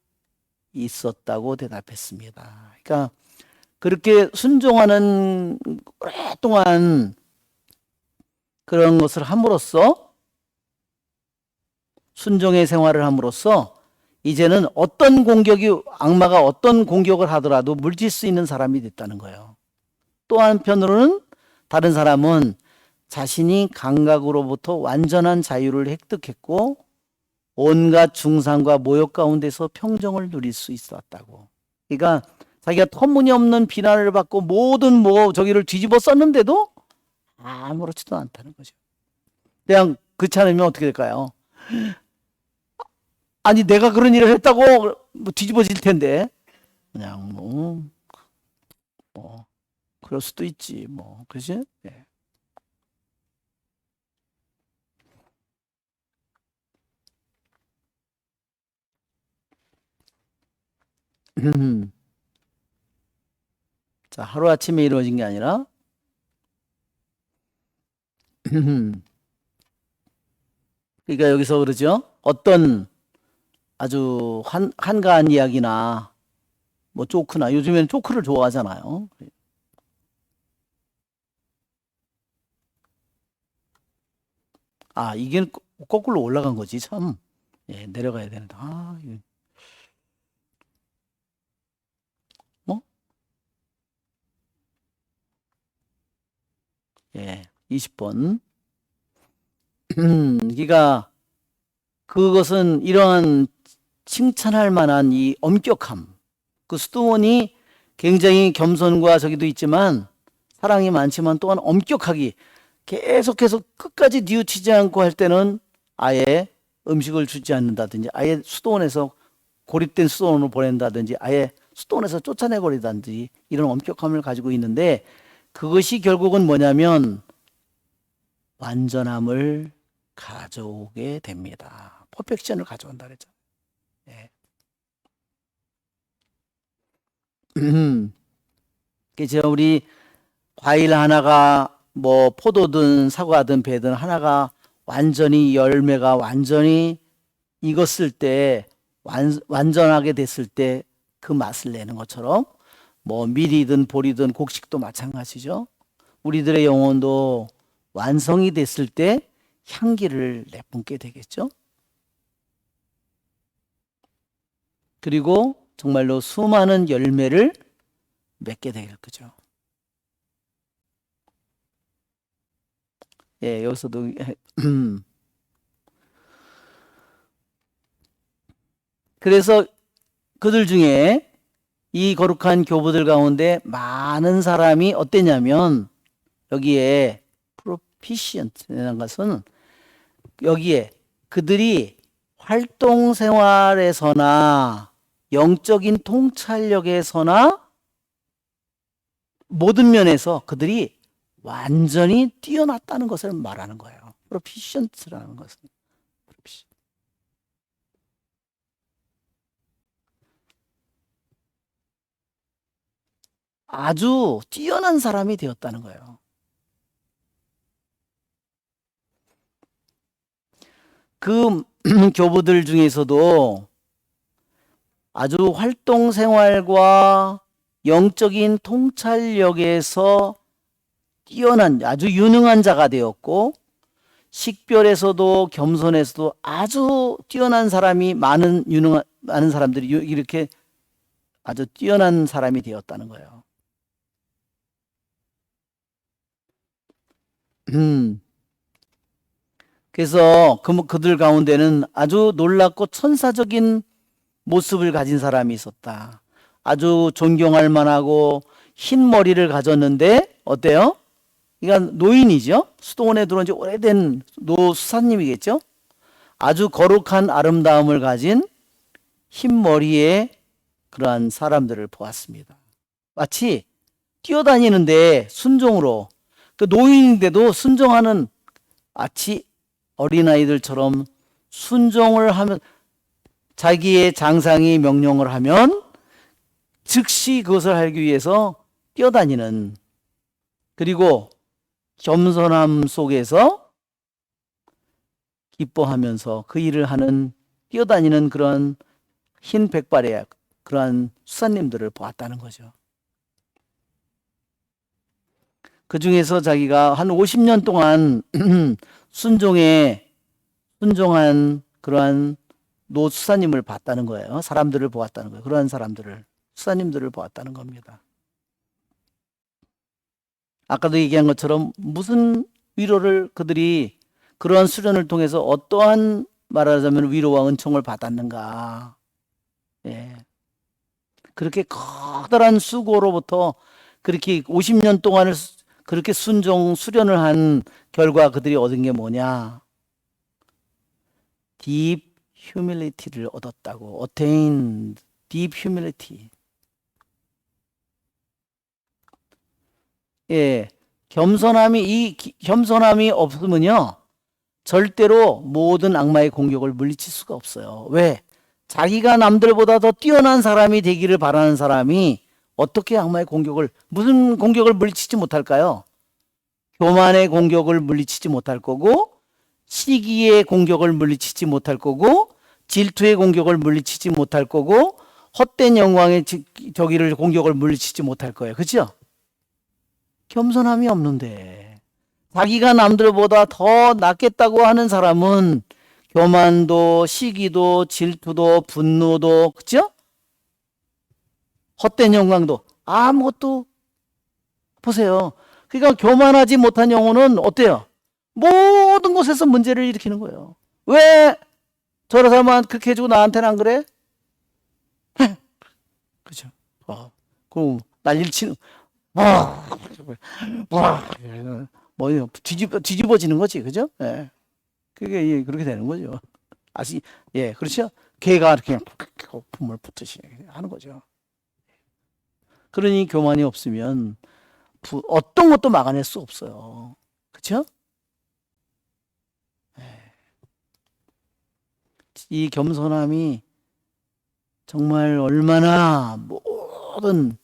있었다고 대답했습니다. 그러니까 그렇게 순종하는 오랫동안 그런 것을 함으로써, 순종의 생활을 함으로써 이제는 어떤 공격이, 악마가 어떤 공격을 하더라도 물질 수 있는 사람이 됐다는 거예요. 또 한편으로는 다른 사람은 자신이 감각으로부터 완전한 자유를 획득했고 온갖 중상과 모욕 가운데서 평정을 누릴 수 있었다고. 그러니까 자기가 터무니없는 비난을 받고 모든 저기를 뒤집어 썼는데도 아무렇지도 않다는 거죠. 그냥 그렇지 않으면 어떻게 될까요? 아니 내가 그런 일을 했다고 뒤집어질 텐데 그냥 뭐 그럴 수도 있지 그렇지? 네. 자, 하루아침에 이루어진 게 아니라 그러니까 여기서 그러죠. 어떤 아주 한가한 이야기나 조크나, 요즘에는 조크를 좋아하잖아요. 아, 이게 거꾸로 올라간 거지 참. 예, 내려가야 되는데. 이게. 예, 20번. 그러니까 그것은 이러한 칭찬할 만한 이 엄격함. 그 수도원이 굉장히 겸손과 저기도 있지만 사랑이 많지만 또한 엄격하기, 계속해서 끝까지 뉘우치지 않고 할 때는 아예 음식을 주지 않는다든지, 아예 수도원에서 고립된 수도원으로 보낸다든지, 아예 수도원에서 쫓아내버리다든지, 이런 엄격함을 가지고 있는데 그것이 결국은 뭐냐면 완전함을 가져오게 됩니다. 퍼펙션을 가져온다 그랬죠. 네. 제가 우리 과일 하나가 포도든 사과든 배든 하나가 완전히 열매가 완전히 익었을 때, 완전하게 됐을 때 그 맛을 내는 것처럼 밀이든 보리든 곡식도 마찬가지죠. 우리들의 영혼도 완성이 됐을 때 향기를 내뿜게 되겠죠. 그리고 정말로 수많은 열매를 맺게 될 거죠. 예, 여기서도 그래서 그들 중에 이 거룩한 교부들 가운데 많은 사람이 어땠냐면, 여기에 proficient라는 것은 여기에 그들이 활동 생활에서나 영적인 통찰력에서나 모든 면에서 그들이 완전히 뛰어났다는 것을 말하는 거예요. proficient라는 것은. 아주 뛰어난 사람이 되었다는 거예요. 그 교부들 중에서도 아주 활동 생활과 영적인 통찰력에서 뛰어난 아주 유능한 자가 되었고, 식별에서도 겸손에서도 아주 뛰어난 사람이 많은 사람들이 이렇게 아주 뛰어난 사람이 되었다는 거예요. 그래서 그들 가운데는 아주 놀랍고 천사적인 모습을 가진 사람이 있었다. 아주 존경할 만하고 흰 머리를 가졌는데 어때요? 그러니까 노인이죠. 수도원에 들어온 지 오래된 노수사님이겠죠. 아주 거룩한 아름다움을 가진 흰 머리의 그러한 사람들을 보았습니다. 마치 뛰어다니는데 순종으로, 그 노인인데도 순종하는, 마치 어린아이들처럼 순종을 하면, 자기의 장상이 명령을 하면 즉시 그것을 하기 위해서 뛰어다니는, 그리고 겸손함 속에서 기뻐하면서 그 일을 하는, 뛰어다니는 그런 흰 백발의 그러한 수사님들을 보았다는 거죠. 그 중에서 자기가 한 50년 동안 순종한 그러한 노수사님을 봤다는 거예요. 사람들을 보았다는 거예요. 그러한 사람들을, 수사님들을 보았다는 겁니다. 아까도 얘기한 것처럼 무슨 위로를 그들이 그러한 수련을 통해서 어떠한, 말하자면 위로와 은총을 받았는가. 예. 그렇게 커다란 수고로부터 그렇게 50년 동안을 그렇게 수련을 한 결과 그들이 얻은 게 뭐냐? deep humility를 얻었다고. attain deep humility. 예. 겸손함이 없으면요, 절대로 모든 악마의 공격을 물리칠 수가 없어요. 왜? 자기가 남들보다 더 뛰어난 사람이 되기를 바라는 사람이 어떻게 악마의 공격을, 무슨 공격을 물리치지 못할까요? 교만의 공격을 물리치지 못할 거고, 시기의 공격을 물리치지 못할 거고, 질투의 공격을 물리치지 못할 거고, 헛된 영광의 저기를 공격을 물리치지 못할 거예요. 그렇죠? 겸손함이 없는데, 자기가 남들보다 더 낫겠다고 하는 사람은 교만도, 시기도, 질투도, 분노도, 그죠? 헛된 영광도, 아무것도, 보세요. 그러니까 교만하지 못한 영혼은 어때요? 모든 곳에서 문제를 일으키는 거예요. 왜 저런 사람은 그렇게 해주고 나한테는 안 그래? 그죠? 그럼 난리를 치는, 뭐 뒤집어지는 거지, 그죠? 예. 그게 그렇게 되는 거죠. 예, 그렇죠? 개가 이렇게 거품을 붙듯이 하는 거죠. 그러니 교만이 없으면 어떤 것도 막아낼 수 없어요. 그렇죠? 이 겸손함이 정말 얼마나 모든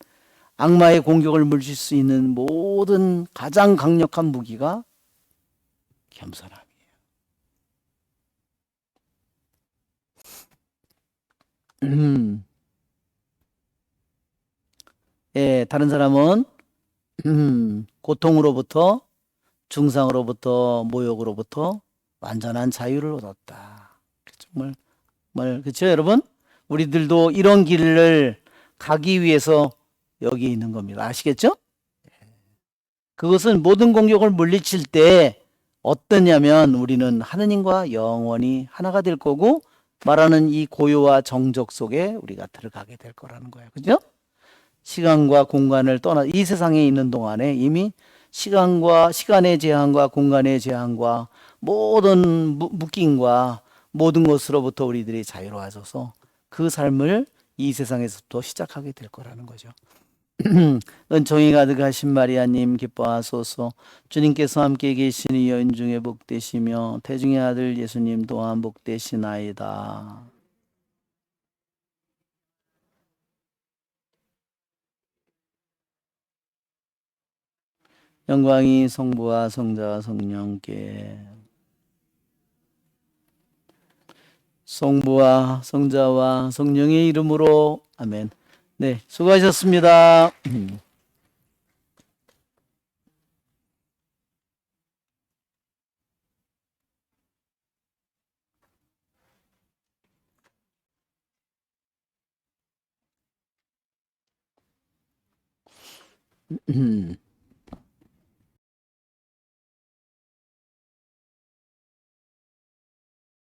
악마의 공격을 물릴 수 있는 모든 가장 강력한 무기가 겸손함이에요. 예, 다른 사람은 고통으로부터, 중상으로부터, 모욕으로부터 완전한 자유를 얻었다. 정말 그렇죠, 여러분? 우리들도 이런 길을 가기 위해서 여기 있는 겁니다. 아시겠죠? 그것은 모든 공격을 물리칠 때 어떠냐면 우리는 하느님과 영원히 하나가 될 거고, 말하는 이 고요와 정적 속에 우리가 들어가게 될 거라는 거예요. 그죠? 시간과 공간을 떠나 이 세상에 있는 동안에 이미 시간의 제한과 공간의 제한과 모든 묶임과 모든 것으로부터 우리들이 자유로워져서 그 삶을 이 세상에서부터 시작하게 될 거라는 거죠. 은총이 가득하신 마리아님 기뻐하소서. 주님께서 함께 계시니 여인 중에 복되시며 태중의 아들 예수님 또한 복되시나이다. 영광이 성부와 성자와 성령께, 성부와 성자와 성령의 이름으로 아멘. 네, 수고하셨습니다.